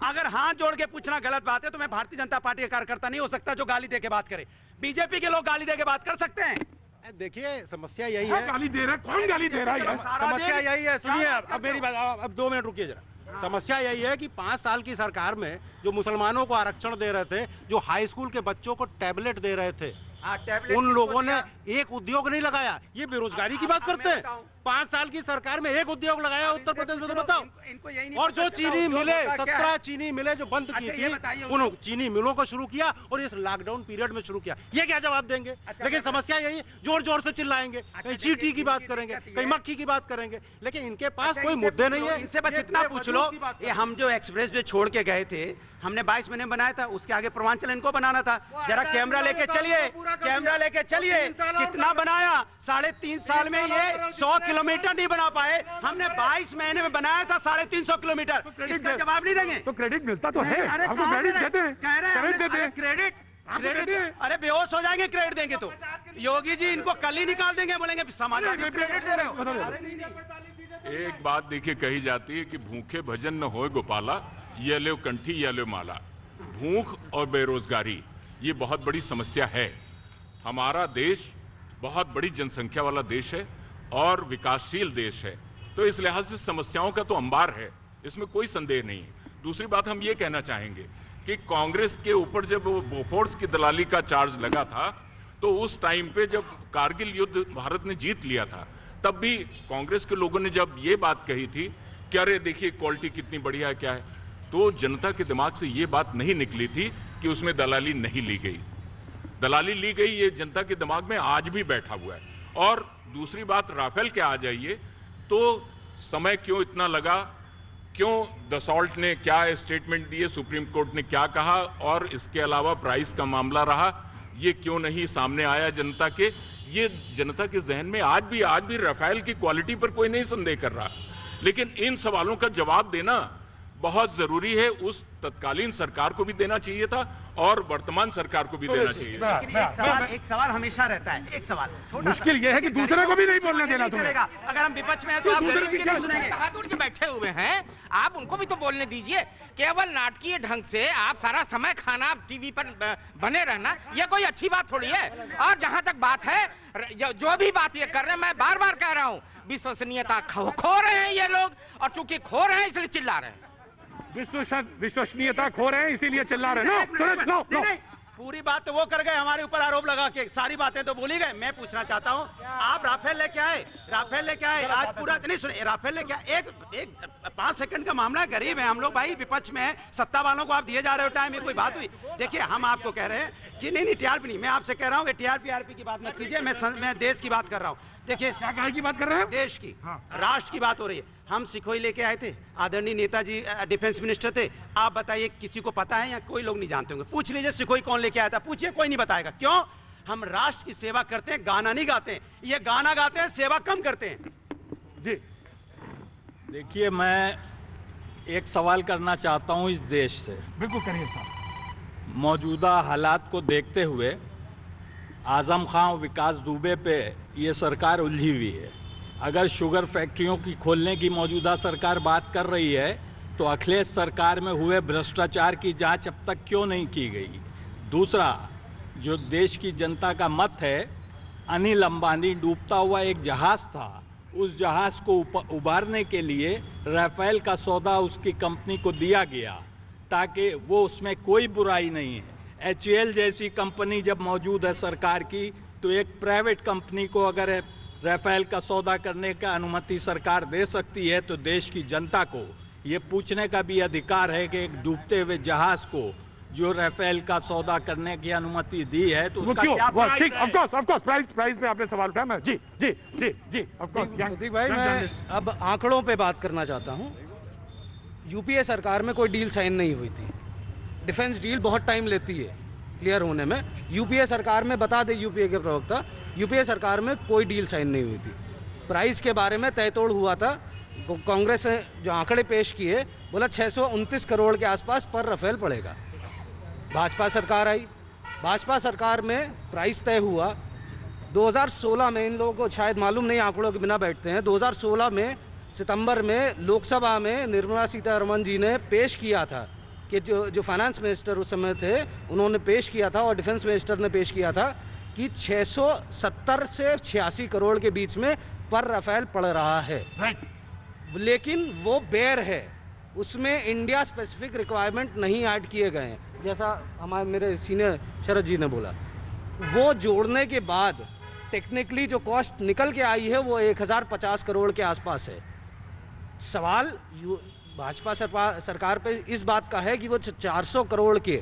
अगर हाथ जोड़ के पूछना गलत बात है तो मैं भारतीय जनता पार्टी का कार्यकर्ता नहीं हो सकता जो गाली दे के बात करे। बीजेपी के लोग गाली दे के बात कर सकते हैं? देखिए समस्या यही है, गाली दे रहा है, कौन गाली दे रहा है? समस्या यही है, सुनिए अब मेरी बात, अब 2 मिनट रुकिए जरा। समस्या यही है कि 5 साल की सरकार में जो मुसलमानों को आरक्षण दे रहे थे, जो हाई स्कूल के बच्चों को टैबलेट दे रहे थे, उन लोगों ने एक उद्योग नहीं लगाया। ये बेरोजगारी की बात करते हैं। 5 साल की सरकार में एक उद्योग लगाया उत्तर प्रदेश में, तो बताओ। और जो चीनी मिले, 17 चीनी मिले जो बंद की थी, उन चीनी मिलों को शुरू किया और इस लॉकडाउन पीरियड में शुरू किया। ये क्या जवाब देंगे? लेकिन समस्या यही है, जोर जोर से चिल्लाएंगे, कहीं चीटी की बात करेंगे, कहीं मक्खी की बात करेंगे, लेकिन इनके पास कोई मुद्दे नहीं है। इनसे बस इतना पूछ लो, ये हम जो एक्सप्रेस वे छोड़ के गए थे, हमने 22 महीने बनाया था, उसके आगे प्रमाणचल इनको बनाना था। जरा कैमरा लेके चलिए, कैमरा लेके चलिए, कितना बनाया? 3.5 साल में ये 100 किलोमीटर नहीं बना पाए, हमने 22 महीने में बनाया था 350 किलोमीटर। इसका जवाब नहीं देंगे तो क्रेडिट मिलता तो है, हमको क्रेडिट देते हैं, क्रेडिट देते हैं, क्रेडिट। अरे बेहोश हो जाएंगे क्रेडिट देंगे तो। योगी जी इनको कल ही निकाल देंगे, बोलेंगे समाज क्रेडिट दे रहे हो। एक बात देखिए कही जाती है कि भूखे भजन न होए गोपाला, ये लो कंठी ये लो माला। भूख और बेरोजगारी ये बहुत बड़ी समस्या है। हमारा देश बहुत बड़ी जनसंख्या वाला देश है और विकासशील देश है, तो इस लिहाज से समस्याओं का तो अंबार है, इसमें कोई संदेह नहीं है। दूसरी बात हम ये कहना चाहेंगे कि कांग्रेस के ऊपर जब बोफोर्स की दलाली का चार्ज लगा था, तो उस टाइम पे जब कारगिल युद्ध भारत ने जीत लिया था, तब भी कांग्रेस के लोगों ने जब ये बात कही थी कि अरे देखिए क्वालिटी कितनी बढ़िया है, क्या है, तो जनता के दिमाग से ये बात नहीं निकली थी कि उसमें दलाली नहीं ली गई। दलाली ली गई, ये जनता के दिमाग में आज भी बैठा हुआ है। और दूसरी बात, राफेल के आ जाइए तो समय क्यों इतना लगा, क्यों दसॉल्ट ने क्या स्टेटमेंट दिए, सुप्रीम कोर्ट ने क्या कहा, और इसके अलावा प्राइस का मामला रहा, ये क्यों नहीं सामने आया जनता के? ये जनता के जहन में आज भी राफेल की क्वालिटी पर कोई नहीं संदेह कर रहा, लेकिन इन सवालों का जवाब देना बहुत जरूरी है। उस तत्कालीन सरकार को भी देना चाहिए था और वर्तमान सरकार को भी देना चाहिए। एक सवाल हमेशा रहता है, एक सवाल मुश्किल ये है कि दूसरे को भी नहीं बोलने देना तुम्हें। अगर हम विपक्ष में हैं तो आप दूसरे की नहीं सुनेंगे। बहादुर जी बैठे हुए हैं, आप उनको भी तो बोलने दीजिए। केवल नाटकीय ढंग से आप सारा समय खाना टीवी पर बने रहना, ये कोई अच्छी बात थोड़ी है। और जहां तक बात है, जो भी बात ये कर रहे हैं, मैं बार बार कह रहा हूँ, विश्वसनीयता खो रहे हैं ये लोग, और चूंकि खो रहे हैं इसलिए चिल्ला रहे हैं। विश्वसनीयता खो रहे हैं इसीलिए चिल्ला रहे हैं। नो। पूरी बात तो वो कर गए, हमारे ऊपर आरोप लगा के सारी बातें तो बोली गए। मैं पूछना चाहता हूँ, आप राफेल लेके आए, आज पूरा नहीं सुने, राफेल लेके आए, एक 5 सेकंड का मामला है, गरीब है हम लोग भाई, विपक्ष में है, सत्ता वालों को आप दिए जा रहे हो टाइम, ये कोई बात हुई? देखिए हम आपको कह रहे हैं कि नहीं टीआरपी नहीं, मैं आपसे कह रहा हूँ टीआरपी की बात मत कीजिए, मैं देश की बात कर रहा हूँ। देखिए क्या की बात कर रहे हैं? देश की, राष्ट्र की बात हो रही है। हम सिखोई लेके आए थे, आदरणीय नेताजी डिफेंस मिनिस्टर थे। आप बताइए किसी को पता है या कोई लोग नहीं जानते होंगे? पूछ लीजिए सिखोई कौन लेके आया था, पूछिए, कोई नहीं बताएगा। क्यों? हम राष्ट्र की सेवा करते हैं, गाना नहीं गाते हैं। ये गाना गाते हैं, सेवा कम करते हैं। जी देखिए, मैं एक सवाल करना चाहता हूं इस देश से। बिल्कुल करिए साहब। मौजूदा हालात को देखते हुए आजम खां और विकास दुबे पे ये सरकार उलझी हुई है। अगर शुगर फैक्ट्रियों की खोलने की मौजूदा सरकार बात कर रही है, तो अखिलेश सरकार में हुए भ्रष्टाचार की जांच अब तक क्यों नहीं की गई? दूसरा, जो देश की जनता का मत है, अनिल अंबानी डूबता हुआ एक जहाज था, उस जहाज को उबारने के लिए राफेल का सौदा उसकी कंपनी को दिया गया, ताकि वो, उसमें कोई बुराई नहीं है। HAL जैसी कंपनी जब मौजूद है सरकार की, तो एक प्राइवेट कंपनी को अगर राफेल का सौदा करने का अनुमति सरकार दे सकती है, तो देश की जनता को ये पूछने का भी अधिकार है कि एक डूबते हुए जहाज को जो राफेल का सौदा करने की अनुमति दी है तो वो उसका क्यों? क्या प्राइस ठीक, है? ऑफ कोर्स प्राइस पे आपने सवाल उठाया। मैं जी जी जी जी ऑफ कोर्स प्रतीक भाई, मैं अब आंकड़ों पे बात करना चाहता हूं। यूपीए सरकार में कोई डील साइन नहीं हुई थी। डिफेंस डील बहुत टाइम लेती है क्लियर होने में। यूपीए सरकार में, बता दे यूपीए के प्रवक्ता, यूपीए सरकार में कोई डील साइन नहीं हुई थी। प्राइस के बारे में तयतोड़ हुआ था। कांग्रेस ने जो आंकड़े पेश किए, बोला 629 करोड़ के आसपास पर राफेल पड़ेगा। भाजपा सरकार आई, भाजपा सरकार में प्राइस तय हुआ 2016 में। इन लोगों को शायद मालूम नहीं, आंकड़ों के बिना बैठते हैं। 2016 में सितंबर में लोकसभा में निर्मला सीतारमण जी ने पेश किया था कि जो फाइनेंस मिनिस्टर उस समय थे, उन्होंने पेश किया था और डिफेंस मिनिस्टर ने पेश किया था कि 670 से 86 करोड़ के बीच में पर राफेल पड़ रहा है। लेकिन वो बेयर है, उसमें इंडिया स्पेसिफिक रिक्वायरमेंट नहीं ऐड किए गए हैं, जैसा हमारे मेरे सीनियर शरद जी ने बोला। वो जोड़ने के बाद टेक्निकली जो कॉस्ट निकल के आई है वो 1050 करोड़ के आसपास है। सवाल भाजपा सरकार पे इस बात का है कि वो 400 करोड़ के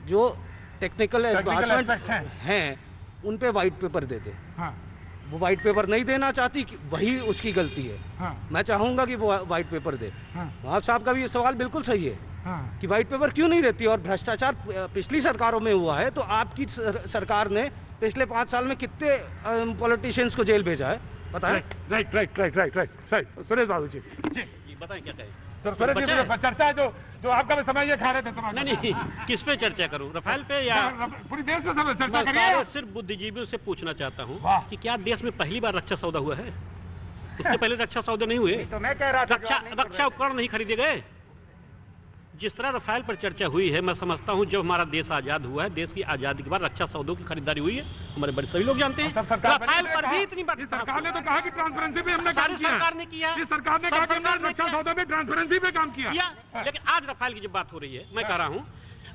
जो टेक्निकल एडवांसमेंट हैं उन पे व्हाइट पेपर दे दे। वो व्हाइट पेपर नहीं देना चाहती, कि वही उसकी गलती है। मैं चाहूंगा कि वो व्हाइट पेपर दे। आप साहब का भी ये सवाल बिल्कुल सही है कि व्हाइट पेपर क्यों नहीं देती। और भ्रष्टाचार पिछली सरकारों में हुआ है, तो आपकी सरकार ने पिछले 5 साल में कितने पॉलिटिशियंस को जेल भेजा है पता है? राइट सुरेश बाबू जी बताएं क्या कहें सर। सुरेश जी चर्चा है जो आपका भी समय ये खा रहे थे। नहीं किस पे चर्चा करूं, राफेल पे या पूरी देश में सब चर्चा करिए। मैं सिर्फ बुद्धिजीवियों से पूछना चाहता हूं कि क्या देश में पहली बार रक्षा सौदा हुआ है? इसके पहले रक्षा सौदे नहीं हुए? तो मैं कह रहा था रक्षा उपकरण नहीं खरीदे गए। जिस तरह राफेल पर चर्चा हुई है, मैं समझता हूं जब हमारा देश आजाद हुआ है, देश की आजादी के बाद रक्षा सौदों की खरीदारी हुई है। हमारे बड़े सभी लोग जानते हैं। राफेल पर भी इतनी बात सरकार ने तो कहा कि ट्रांसपेरेंसी पे हमने काम किया। सरकार ने किया, सरकार ने कहा कि हमने रक्षा सौदे में ट्रांसपेरेंसी पे काम किया। लेकिन आज राफेल की जब बात हो रही है, मैं कह रहा हूं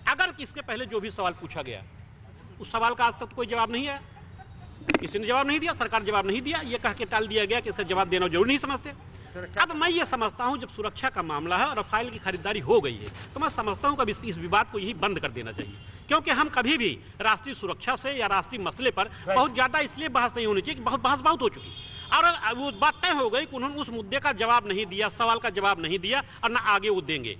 अगर इसके पहले जो भी सवाल पूछा गया, उस सवाल का आज तक कोई जवाब नहीं है। किसी ने जवाब नहीं दिया, सरकार जवाब नहीं दिया, ये कह के टाल दिया गया कि इसका जवाब देना जरूरी नहीं समझते। अब मैं ये समझता हूं जब सुरक्षा का मामला है और राफेल की खरीदारी हो गई है, तो मैं समझता हूं कि इस विवाद को यही बंद कर देना चाहिए। क्योंकि हम कभी भी राष्ट्रीय सुरक्षा से या राष्ट्रीय मसले पर बहुत ज्यादा इसलिए बहस नहीं होनी चाहिए कि बहस बहुत हो चुकी और वो बात तय हो गई कि उन्होंने उस मुद्दे का जवाब नहीं दिया, सवाल का जवाब नहीं दिया और न आगे वो देंगे।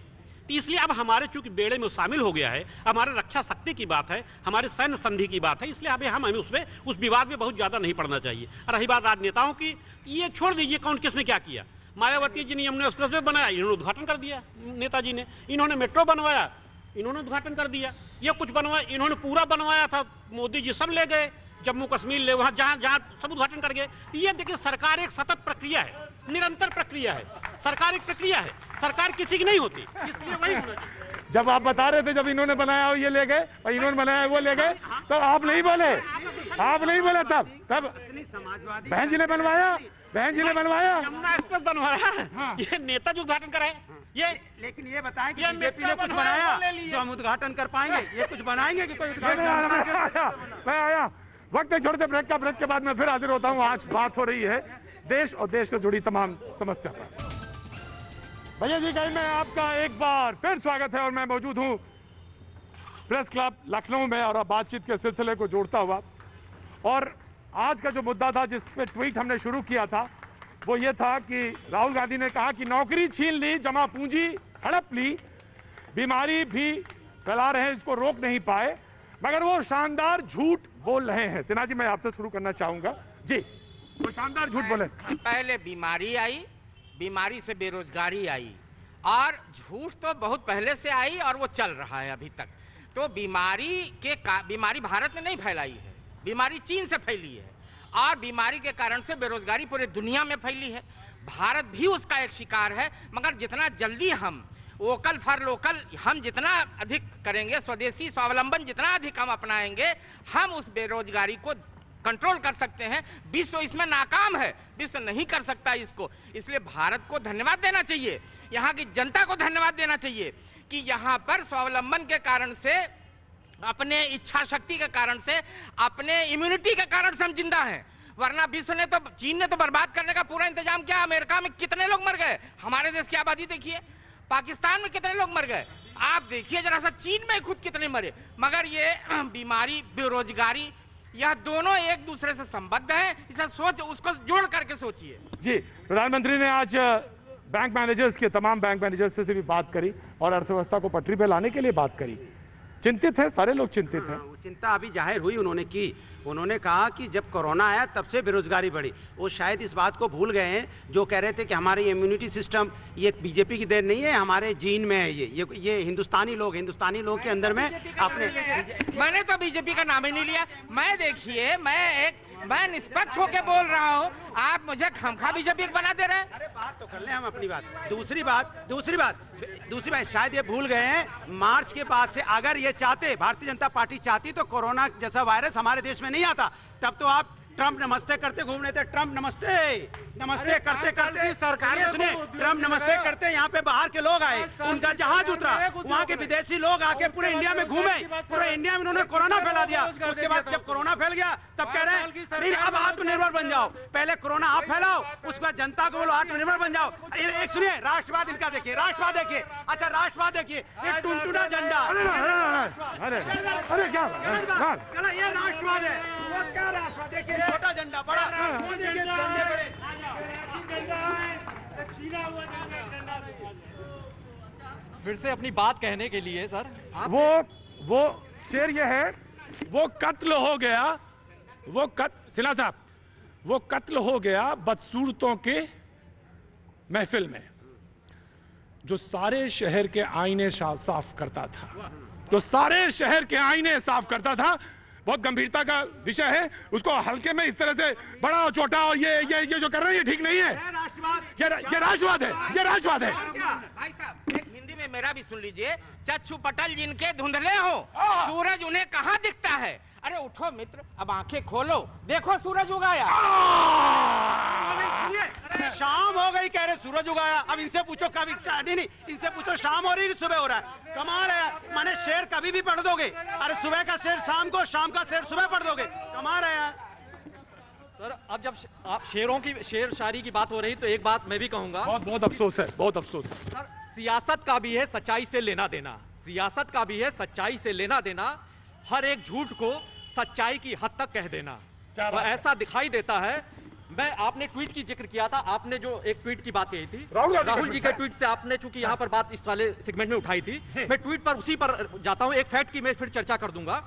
तो इसलिए अब हमारे चूंकि बेड़े में शामिल हो गया है, हमारे रक्षा शक्ति की बात है, हमारे सैन्य संधि की बात है, इसलिए हमें उसमें उस विवाद में बहुत ज्यादा नहीं पड़ना चाहिए। रही बात राजनेताओं की, ये छोड़ दीजिए कौन किसने क्या किया। मायावती जी ने यमुना एक्सप्रेस वे बनाया, इन्होंने उद्घाटन कर दिया नेताजी ने। इन्होंने मेट्रो बनवाया, इन्होंने उद्घाटन कर दिया। ये कुछ बनवाया, इन्होंने पूरा बनवाया था, मोदी जी सब ले गए, जम्मू कश्मीर ले, वहां जहां जहां सब उद्घाटन कर गए। ये देखिए सरकार एक सतत प्रक्रिया है, निरंतर प्रक्रिया है। सरकार एक प्रक्रिया है, सरकार किसी की नहीं होती, इसलिए वही होना चाहिए। जब आप बता रहे थे जब इन्होंने बनाया ये ले गए और इन्होंने बनाया वो ले गए, तो आप नहीं बोले, आप नहीं बोले। तब बहन जी ने बनवाया, बहन जी ने बनवाया, यमुना एक्सप्रेस बनवाया, ये नेता जो उद्घाटन कराए। ये लेकिन ये बताएं कि बीजेपी ने कुछ बनाया जो हम उद्घाटन कर पाएंगे? ये कुछ बनाएंगे कि कोई उद्घाटन? मैं आया वक्त है छोटे ब्रेक का। ब्रेक के बाद मैं फिर हाजिर होता हूँ। आज बात हो रही है देश और देश से जुड़ी तमाम समस्या पर। भैया जी कहीं में आपका एक बार फिर स्वागत है और मैं मौजूद हूँ प्रेस क्लब लखनऊ में और अब बातचीत के सिलसिले को जोड़ता हुआ। और आज का जो मुद्दा था जिस पे ट्वीट हमने शुरू किया था वो ये था कि राहुल गांधी ने कहा कि नौकरी छीन ली, जमा पूंजी हड़प ली, बीमारी भी फैला रहे हैं, इसको रोक नहीं पाए, मगर वो शानदार झूठ बोल रहे हैं। सिन्हा जी मैं आपसे शुरू करना चाहूंगा जी, वो शानदार झूठ बोले। पहले बीमारी आई, बीमारी से बेरोजगारी आई और झूठ तो बहुत पहले से आई और वो चल रहा है अभी तक। तो बीमारी भारत में नहीं फैलाई है, बीमारी चीन से फैली है और बीमारी के कारण से बेरोजगारी पूरे दुनिया में फैली है। भारत भी उसका एक शिकार है। मगर जितना जल्दी हम वोकल फॉर लोकल हम जितना अधिक करेंगे, स्वदेशी स्वावलंबन जितना अधिक हम अपनाएंगे, हम उस बेरोजगारी को कंट्रोल कर सकते हैं। विश्व इसमें नाकाम है, विश्व नहीं कर सकता इसको। इसलिए भारत को धन्यवाद देना चाहिए, यहाँ की जनता को धन्यवाद देना चाहिए कि यहाँ पर स्वावलंबन के कारण से, अपने इच्छा शक्ति के कारण से, अपने इम्यूनिटी के कारण से हम जिंदा हैं। वरना विश्व ने तो, चीन ने तो बर्बाद करने का पूरा इंतजाम किया। अमेरिका में कितने लोग मर गए, हमारे देश की आबादी देखिए। पाकिस्तान में कितने लोग मर गए, आप देखिए जरा सा, चीन में खुद कितने मरे। मगर ये बीमारी, बेरोजगारी, यह दोनों एक दूसरे से संबद्ध हैं। इसे सोच, उसको जोड़ करके सोचिए। जी, प्रधानमंत्री ने आज बैंक मैनेजर्स के, तमाम बैंक मैनेजर्स से भी बात करी और अर्थव्यवस्था को पटरी पे लाने के लिए बात करी। चिंतित है, सारे लोग चिंतित हैं। चिंता अभी जाहिर हुई उन्होंने की। उन्होंने कहा कि जब कोरोना आया तब से बेरोजगारी बढ़ी। वो शायद इस बात को भूल गए हैं जो कह रहे थे कि हमारी इम्यूनिटी सिस्टम ये बीजेपी की देन नहीं है, हमारे जीन में है। ये हिंदुस्तानी लोग के अंदर में अपने। मैंने तो बीजेपी का नाम ही नहीं लिया। मैं देखिए, मैं निष्पक्ष होकर बोल रहा हूँ, आप मुझे खमखा बीजेपी बना दे रहे हैं। अरे बात तो कर ले हम अपनी बात। दूसरी बात शायद ये भूल गए हैं, मार्च के बाद से अगर ये चाहते, भारतीय जनता पार्टी चाहती तो कोरोना जैसा वायरस हमारे देश में नहीं आता। तब तो आप ट्रम्प नमस्ते करते घूम रहे थे। ट्रम्प नमस्ते करते सरकार सुनिए, ट्रम्प नमस्ते करते यहाँ पे बाहर के लोग आए, उनका जहाज उतरा, वहाँ के विदेशी लोग आके पूरे इंडिया में घूमे, पूरे इंडिया में उन्होंने कोरोना फैला दिया। उसके बाद जब कोरोना फैल गया तब कह रहे हैं नहीं अब आत्मनिर्भर बन जाओ। पहले कोरोना आप फैलाओ, उसके बाद जनता को बोलो आत्मनिर्भर बन जाओ। एक सुनिए, राष्ट्रवाद इनका देखिए, राष्ट्रवाद देखिए। अच्छा, राष्ट्रवाद देखिए, ये टुनटुना झंडा। अरे क्या ये राष्ट्रवाद है, वो क्या राष्ट्रवाद? देखिए छोटा झंडा, बड़ा फिर से अपनी बात कहने के लिए सर, वो शेर ये है, वो कत्ल हो गया, सिन्हा साहब, वो कत्ल हो गया बदसूरतों के महफिल में, जो सारे शहर के आईने साफ करता था, जो सारे शहर के आईने साफ करता था। बहुत गंभीरता का विषय है, उसको हल्के में इस तरह से बड़ा छोटा और ये जो कर रहे हैं ये ठीक नहीं है। ये राष्ट्रवाद है, ये राष्ट्रवाद है। भाई साहब, एक हिंदी में मेरा भी सुन लीजिए। चच्छू पटल जिनके धुंधले हो, सूरज उन्हें कहाँ दिखता है। अरे उठो मित्र, अब आंखें खोलो, देखो सूरज उगाया। शाम हो गई कह रहे सूरज उगाया। अब इनसे पूछो कभी, नहीं इनसे पूछो शाम हो रही है सुबह हो रहा है। कमाल है, माने शेर कभी भी पढ़ दोगे। अरे सुबह का शेर शाम को, शाम का शेर सुबह पढ़ दोगे। कमाल है यार। सर, अब जब आप शेर शायरी की बात हो रही तो एक बात मैं भी कहूंगा। बहुत अफसोस है, बहुत अफसोस है। सर, सियासत का भी है सच्चाई से लेना देना, सियासत का भी है सच्चाई से लेना देना। हर एक झूठ को सच्चाई की हद तक कह देना, और ऐसा दिखाई देता है। आपने ट्वीट की जिक्र किया था, आपने जो एक ट्वीट की बात कही थी, राहुल जी के ट्वीट से आपने चूंकि यहाँ पर बात इस वाले सेगमेंट में उठाई थी, मैं ट्वीट पर उसी पर जाता हूँ। एक फैक्ट की मैं फिर चर्चा कर दूंगा।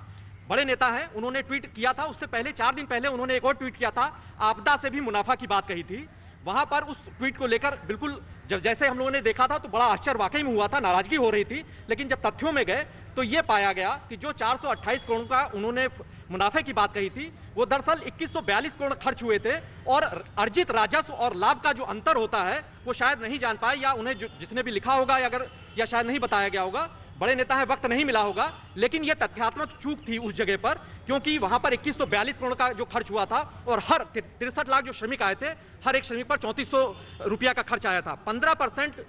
बड़े नेता हैं, उन्होंने ट्वीट किया था, उससे पहले 4 दिन पहले उन्होंने एक और ट्वीट किया था, आपदा से भी मुनाफा की बात कही थी। वहां पर उस ट्वीट को लेकर बिल्कुल जैसे हम लोगों ने देखा था तो बड़ा आश्चर्य वाकई में हुआ था, नाराजगी हो रही थी। लेकिन जब तथ्यों में गए तो यह पाया गया कि जो 428 करोड़ का उन्होंने मुनाफे की बात कही थी, वो दरअसल 2142 करोड़ खर्च हुए थे। और अर्जित राजस्व और लाभ का जो अंतर होता है वो शायद नहीं जान पाए, या उन्हें जिसने भी लिखा होगा या शायद नहीं बताया गया होगा। बड़े नेता है, वक्त नहीं मिला होगा, लेकिन यह तथ्यात्मक चूक थी उस जगह पर, क्योंकि वहां पर 2142 करोड़ का जो खर्च हुआ था और हर 63 लाख जो श्रमिक आए थे, हर एक श्रमिक पर 3400 रुपया का खर्च आया था। 15%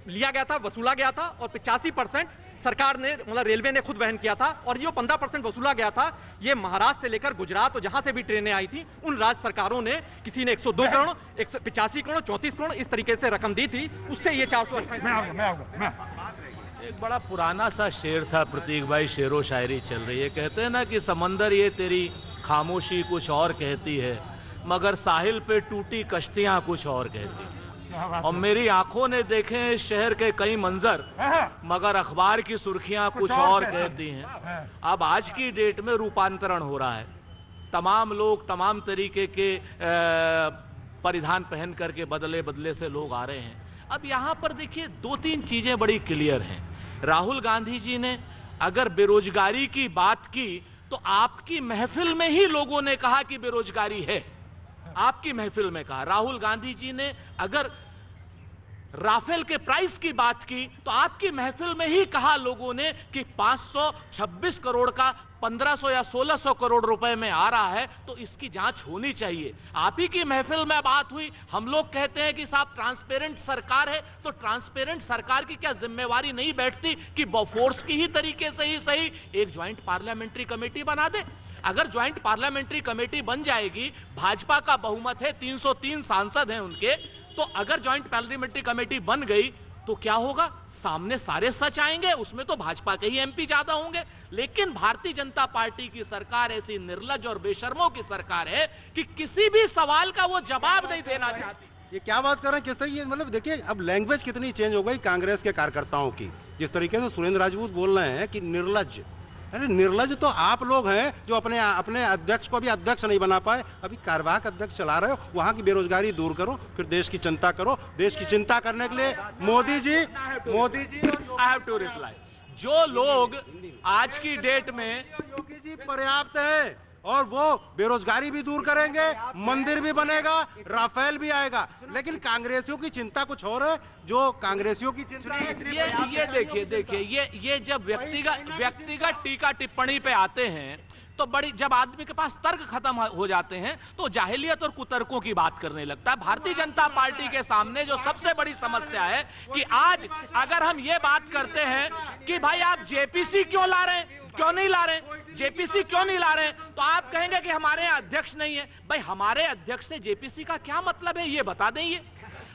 लिया गया था, वसूला गया था, और 85% सरकार ने, मतलब रेलवे ने खुद वहन किया था। और जो 15% वसूला गया था, ये महाराष्ट्र से लेकर गुजरात और जहां से भी ट्रेनें आई थी उन राज्य सरकारों ने, किसी ने 102 करोड़, 85 करोड़, 34 करोड़ इस तरीके से रकम दी थी, उससे ये 428। एक बड़ा पुराना सा शेर था, प्रतीक भाई, शेरो शायरी चल रही है। कहते हैं ना कि समंदर ये तेरी खामोशी कुछ और कहती है, मगर साहिल पे टूटी कश्तियां कुछ और कहती हैं। और मेरी आंखों ने देखे इस शहर के कई मंजर, मगर अखबार की सुर्खियां कुछ और कहती हैं। अब आज की डेट में रूपांतरण हो रहा है, तमाम लोग तमाम तरीके के परिधान पहन करके बदले से लोग आ रहे हैं। अब यहां पर देखिए 2-3 चीजें बड़ी क्लियर हैं। राहुल गांधी जी ने अगर बेरोजगारी की बात की तो आपकी महफिल में ही लोगों ने कहा कि बेरोजगारी है, आपकी महफिल में कहा। राहुल गांधी जी ने अगर राफेल के प्राइस की बात की तो आपकी महफिल में ही कहा लोगों ने कि 526 करोड़ का 1500 या 1600 करोड़ रुपए में आ रहा है, तो इसकी जांच होनी चाहिए। आप ही की महफिल में बात हुई। हम लोग कहते हैं कि साहब ट्रांसपेरेंट सरकार है, तो ट्रांसपेरेंट सरकार की क्या जिम्मेवारी नहीं बैठती कि बोफोर्स की ही तरीके से ही सही एक ज्वाइंट पार्लियामेंट्री कमेटी बना दे। अगर ज्वाइंट पार्लियामेंट्री कमेटी बन जाएगी, भाजपा का बहुमत है, 303 सांसद हैं उनके, तो अगर ज्वाइंट पार्लियामेंट्री कमेटी बन गई तो क्या होगा, सामने सारे सच आएंगे, उसमें तो भाजपा के ही एमपी ज्यादा होंगे। लेकिन भारतीय जनता पार्टी की सरकार ऐसी निर्लज और बेशर्मों की सरकार है कि किसी भी सवाल का वो जवाब नहीं देना चाहती। ये क्या बात कर रहे हैं, किस तरीके, मतलब देखिए अब लैंग्वेज कितनी चेंज हो गई कांग्रेस के कार्यकर्ताओं की। जिस तरीके से सुरेंद्र राजपूत बोल रहे हैं कि निर्लज, अरे निर्लज तो आप लोग हैं जो अपने अध्यक्ष को भी अध्यक्ष नहीं बना पाए। अभी कार्यवाहक अध्यक्ष चला रहे हो, वहां की बेरोजगारी दूर करो, फिर देश की चिंता करो। देश की चिंता करने के लिए Modi ji I have to reply, जो लोग आज की डेट में, योगी जी पर्याप्त है और वो बेरोजगारी भी दूर करेंगे, मंदिर भी बनेगा, राफेल भी आएगा। लेकिन कांग्रेसियों की चिंता कुछ और है, जो कांग्रेसियों की चिंता ये देखिए ये जब व्यक्तिगत टीका टिप्पणी पे आते हैं तो बड़ी, जब आदमी के पास तर्क खत्म हो जाते हैं तो जाहिलियत और कुतर्कों की बात करने लगता है। भारतीय जनता पार्टी के सामने जो सबसे बड़ी समस्या है कि आज अगर हम ये बात करते हैं कि भाई आप जेपीसी क्यों ला रहे हैं, क्यों नहीं ला रहे, जेपीसी क्यों नहीं ला रहे, तो आप कहेंगे कि हमारे यहाँ अध्यक्ष नहीं है। भाई हमारे अध्यक्ष से जेपीसी का क्या मतलब है, ये बता दें। ये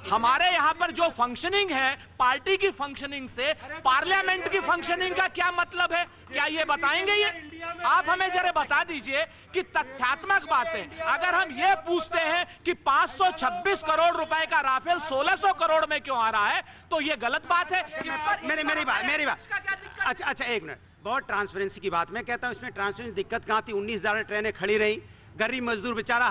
हमारे यहाँ पर जो फंक्शनिंग है पार्टी की फंक्शनिंग से पार्लियामेंट की फंक्शनिंग का क्या मतलब है, क्या ये बताएंगे? ये आप हमें जरा बता दीजिए कि तथ्यात्मक बातें। अगर हम ये पूछते हैं कि 526 करोड़ रुपए का राफेल 1600 करोड़ में क्यों आ रहा है, तो ये गलत बात है। मेरी बात अच्छा एक मिनट, बहुत ट्रांसपेरेंसी की बात मैं कहता हूं, इसमें ट्रांसपेरेंसी दिक्कत कहां थी? 19,000 ट्रेनें खड़ी रही, गरीब मजदूर बेचारा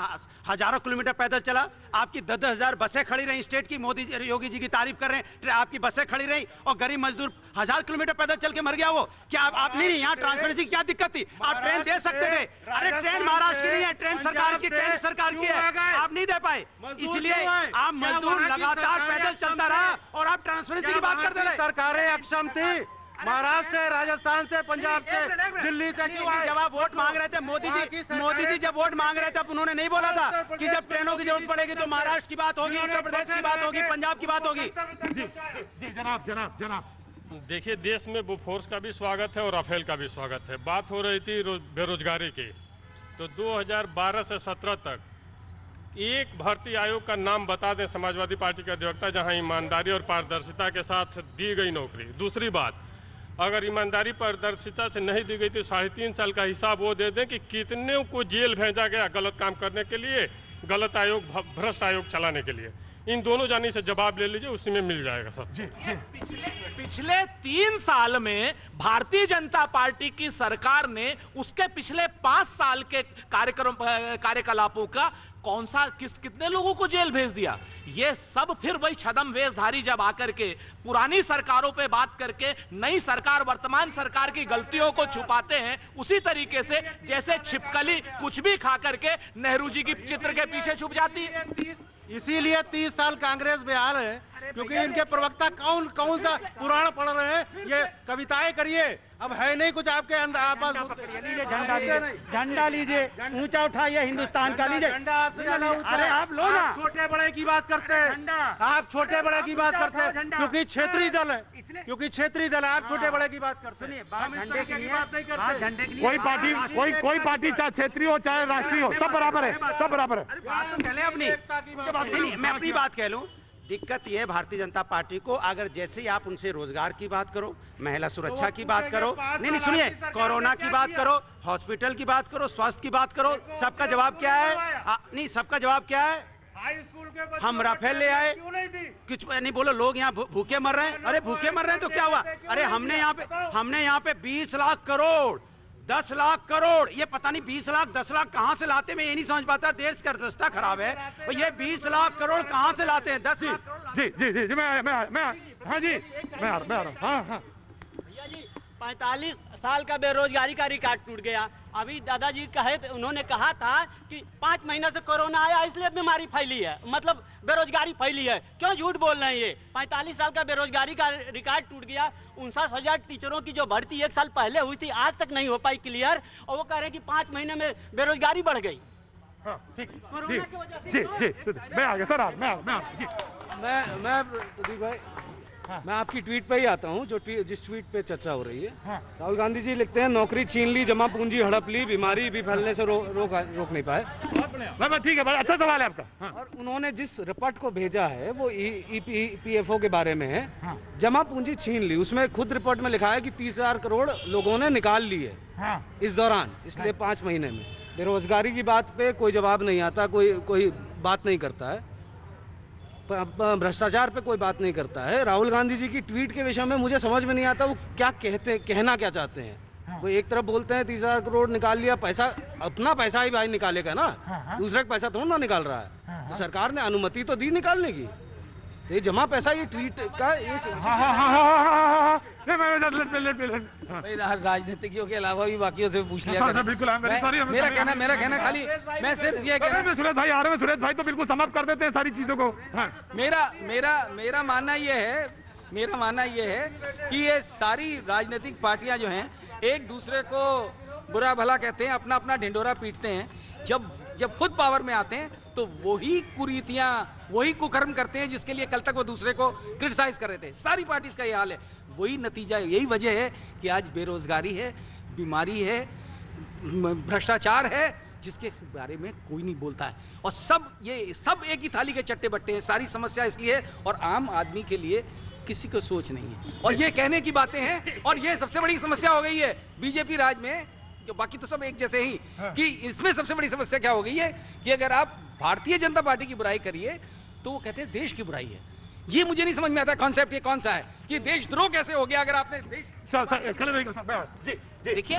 हजारों किलोमीटर पैदल चला, आपकी 10,000 बसें खड़ी रही स्टेट की, मोदी योगी जी की तारीफ कर रहे हैं, आपकी बसें खड़ी रही और गरीब मजदूर 1000 किलोमीटर पैदल चल के मर गया। वो क्या आप नहीं, यहाँ ट्रांसपेरेंसी की क्या दिक्कत थी? आप ट्रेन दे सकते थे। अरे ट्रेन महाराष्ट्र की नहीं है, ट्रेन सरकार की, केंद्र सरकार की है, आप नहीं दे पाए, इसलिए आप मजदूर लगातार पैदल चलता रहा और आप ट्रांसपेरेंसी की बात करते रहे। सरकारें अक्षम थी, महाराष्ट्र से, राजस्थान से, पंजाब से, दिल्ली से। जब आप वोट मांग रहे थे मोदी जी जब वोट मांग रहे थे तब उन्होंने नहीं बोला था कि जब ट्रेनों की जरूरत पड़ेगी तो महाराष्ट्र की बात होगी, उत्तर प्रदेश की बात होगी, पंजाब की बात होगी। जी जनाब देखिए, देश में बोफोर्स का भी स्वागत है और राफेल का भी स्वागत है। बात हो रही थी बेरोजगारी की, तो 2012 से 17 तक एक भर्ती आयोग का नाम बता दें समाजवादी पार्टी के अधिवक्ता जहां ईमानदारी और पारदर्शिता के साथ दी गई नौकरी। दूसरी बात, अगर ईमानदारी पारदर्शिता से नहीं दी गई तो 3.5 साल का हिसाब वो दे दें कि कितने को जेल भेजा गया गलत काम करने के लिए, गलत आयोग, भ्रष्ट आयोग चलाने के लिए। इन दोनों जानी से जवाब ले लीजिए, उसी में मिल जाएगा सब। पिछले 3 साल में भारतीय जनता पार्टी की सरकार ने उसके पिछले 5 साल के कार्यकलापों का कितने लोगों को जेल भेज दिया। ये सब फिर वही छदम वेशधारी जब आकर के पुरानी सरकारों पे बात करके नई सरकार, वर्तमान सरकार की गलतियों को छुपाते हैं, उसी तरीके से जैसे छिपकली कुछ भी खा करके नेहरू जी की चित्र के पीछे छुप जाती है। इसीलिए 30 साल कांग्रेस बेहाल है, क्योंकि इनके प्रवक्ता कौन सा पुराण पढ़ रहे हैं। ये कविताएं करिए, अब है नहीं कुछ आपके आसपास। झंडा लीजिए, ऊंचा उठाइए हिंदुस्तान का, लीजिए झंडा। अरे आप लो ना, छोटे बड़े की बात करते हैं, आप छोटे बड़े की बात करते हैं क्योंकि क्षेत्रीय दल है, आप छोटे बड़े की बात करते हैं। झंडे की बात नहीं करते। कोई पार्टी चाहे क्षेत्रीय हो चाहे राष्ट्रीय हो, सब बराबर है, सब बराबर है। मैं अपनी बात कह लूं, दिक्कत यह है भारतीय जनता पार्टी को, अगर जैसे ही आप उनसे रोजगार की बात करो, महिला सुरक्षा की बात करो, नहीं सुनिए, कोरोना की बात करो, हॉस्पिटल की बात करो, स्वास्थ्य की बात करो, सबका जवाब क्या है? नहीं, सबका जवाब क्या है? हम राफेल ले आए, कुछ नहीं बोलो, लोग यहाँ भूखे मर रहे हैं। अरे भूखे मर रहे हैं तो क्या हुआ? अरे हमने यहाँ पे 20 लाख करोड़, 10 लाख करोड़, ये पता नहीं 20 लाख 10 लाख कहां से लाते, मैं ये नहीं समझ पाता। देश का अर्थव्यवस्था खराब है, तो ये 20 लाख करोड़ कहां से लाते हैं? 10 लाख जी मैं आ रहा हूँ। हाँ भैया जी, 45 साल का बेरोजगारी का रिकॉर्ड टूट गया। अभी दादाजी कहे, उन्होंने कहा था कि 5 महीना से कोरोना आया इसलिए बीमारी फैली है, मतलब बेरोजगारी फैली है। क्यों झूठ बोल रहे हैं? ये 45 साल का बेरोजगारी का रिकॉर्ड टूट गया। 59,000 टीचरों की जो भर्ती 1 साल पहले हुई थी आज तक नहीं हो पाई क्लियर, और वो कह रहे हैं कि 5 महीने में बेरोजगारी बढ़ गई। हाँ ठीक, जी मैं आ गया सर, मैं मैं आपकी ट्वीट पे ही आता हूँ, जिस ट्वीट पे चर्चा हो रही है। राहुल गांधी जी लिखते हैं, नौकरी छीन ली, जमा पूंजी हड़प ली, बीमारी भी फैलने से रोक नहीं पाए। ठीक है, अच्छा सवाल है आपका। और उन्होंने जिस रिपोर्ट को भेजा है वो EPFO के बारे में है। जमा पूंजी छीन ली, उसमें खुद रिपोर्ट में लिखा है कि 30,000 करोड़ लोगों ने निकाल ली है इस दौरान, इसलिए 5 महीने में। बेरोजगारी की बात पे कोई जवाब नहीं आता, कोई बात नहीं करता है, भ्रष्टाचार पे कोई बात नहीं करता है। राहुल गांधी जी की ट्वीट के विषय में मुझे समझ में नहीं आता वो क्या कहना क्या चाहते हैं। वो एक तरफ बोलते हैं 30,000 करोड़ निकाल लिया, पैसा अपना पैसा ही भाई निकालेगा ना, दूसरे का पैसा थोड़ा ना निकाल रहा है। तो सरकार ने अनुमति तो दी निकालने की, तो ये जमा पैसा, ये ट्वीट का ये राजनीतिज्ञों के अलावा भी बाकियों से पूछ लिया। बिल्कुल, मेरा कहना खाली मैं सिर्फ ये कह रहा हूं, सुरेश भाई आ रहे हैं, सुरेश भाई तो बिल्कुल समाप्त कर देते हैं सारी चीजों को। मेरा मानना ये है कि ये सारी राजनीतिक पार्टियां जो हैं एक दूसरे को बुरा भला कहते हैं, अपना अपना ढिंडोरा पीटते हैं। जब खुद पावर में आते हैं तो वही कुरीतियां, वही कुकर्म करते हैं जिसके लिए कल तक वो दूसरे को क्रिटिसाइज कर रहे थे। सारी पार्टीज का ये हाल है, वही नतीजा है, यही वजह है कि आज बेरोजगारी है, बीमारी है, भ्रष्टाचार है, जिसके बारे में कोई नहीं बोलता है। और सब एक ही थाली के चट्टे बट्टे हैं। सारी समस्या इसलिए है और आम आदमी के लिए किसी को सोच नहीं है। और ये कहने की बातें हैं, और ये सबसे बड़ी समस्या हो गई है बीजेपी राज में, जो बाकी तो सब एक जैसे ही, कि इसमें सबसे बड़ी समस्या क्या हो गई है कि अगर आप भारतीय जनता पार्टी की बुराई करिए तो वो कहते हैं देश की बुराई है। ये मुझे नहीं समझ में आता कॉन्सेप्ट ये कौन सा है कि देशद्रोह कैसे हो गया अगर आपने देखिए,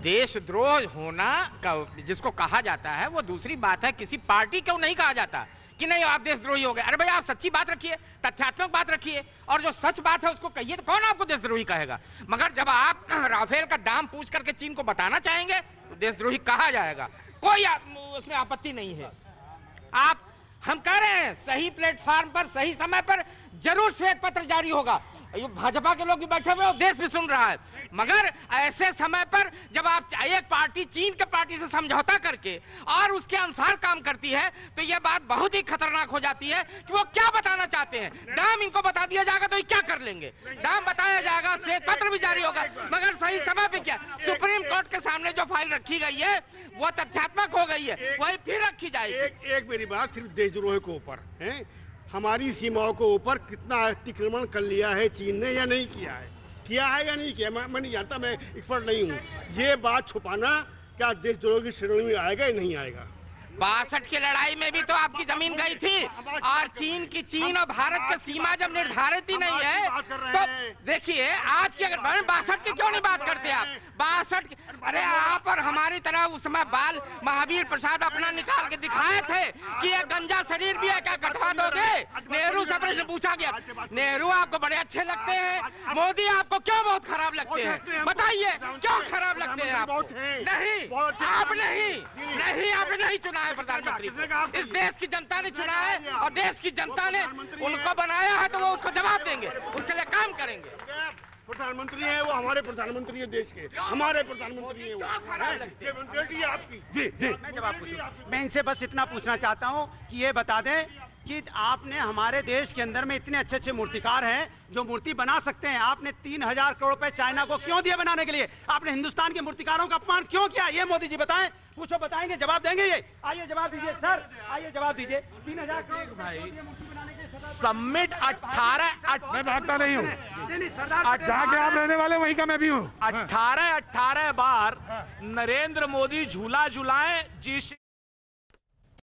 देशद्रोह होना जिसको कहा जाता है वो दूसरी बात है, किसी पार्टी को नहीं कहा जाता कि नहीं आप देशद्रोही हो गए। अरे भाई, आप सच्ची बात रखिए, तथ्यात्मक बात रखिए, और जो सच बात है उसको कहिए, तो कौन आपको देशद्रोही कहेगा। मगर जब आप राफेल का दाम पूछ करके चीन को बताना चाहेंगे तो देशद्रोही कहा जाएगा, कोई उसमें आपत्ति नहीं है। हम कह रहे हैं सही प्लेटफॉर्म पर सही समय पर जरूर श्वेत पत्र जारी होगा। भाजपा के लोग भी बैठे हुए और देश भी सुन रहा है, मगर ऐसे समय पर जब आप एक पार्टी चीन के पार्टी से समझौता करके और उसके अनुसार काम करती है तो यह बात बहुत ही खतरनाक हो जाती है कि वो क्या बताना चाहते हैं। दाम इनको बता दिया जाएगा तो ये क्या कर लेंगे, दाम बताया जाएगा, श्वेत पत्र भी जारी होगा, मगर सही समय पे क्या। सुप्रीम कोर्ट के सामने जो फाइल रखी गई है वो तथ्यात्मक हो गई है, वही फिर रखी जाएगी। एक मेरी बात सिर्फ देशद्रोह के ऊपर है, हमारी सीमाओं के ऊपर कितना अतिक्रमण कर लिया है चीन ने या नहीं किया है या नहीं किया, मैं नहीं जानता, मैं एक्सपर्ट नहीं हूँ। ये बात छुपाना क्या देशद्रोह की श्रेणी में आएगा या नहीं आएगा। 62 की लड़ाई में भी तो आपकी जमीन गई थी, और चीन और भारत की सीमा जब निर्धारित ही नहीं है तो देखिए आज की, अगर 62 की क्यों नहीं बात करते आप, 62 अरे आप और हमारी तरह उस समय बाल महावीर प्रसाद अपना निकाल के दिखाए थे कि ये गंजा शरीर भी है, क्या कटवा दोगे। नेहरू से प्रश्न पूछा गया, नेहरू आपको बड़े अच्छे लगते हैं, मोदी आपको क्यों बहुत खराब लगते हैं, बताइए क्यों खराब लगते हैं आपको। नहीं आपने नहीं चुना है प्रधानमंत्री, इस देश की जनता ने चुना है और देश की जनता ने उनको बनाया है, तो वो उसको जवाब देंगे, उसके लिए काम करेंगे। प्रधानमंत्री है वो, हमारे प्रधानमंत्री है देश के, हमारे प्रधानमंत्री है वो, आपकी। जी मैं जवाब पूछूं, मैं इनसे बस इतना पूछना चाहता हूं कि ये बता दें कि आपने हमारे देश के अंदर में इतने अच्छे अच्छे मूर्तिकार हैं जो मूर्ति बना सकते हैं, आपने 3000 करोड़ रुपए चाइना को क्यों दिए बनाने के लिए, आपने हिंदुस्तान के मूर्तिकारों का अपमान क्यों किया, ये मोदी जी बताएं, पूछो, बताएंगे, जवाब देंगे ये, आइए जवाब दीजिए सर, आइए जवाब दीजिए। 3000 करोड़ भाई समिट 18 मैं भागता नहीं हूँ, जहाँ के आप रहने वाले वहीं का मैं भी हूँ। 18 बार नरेंद्र मोदी झूला झुलाएं जी।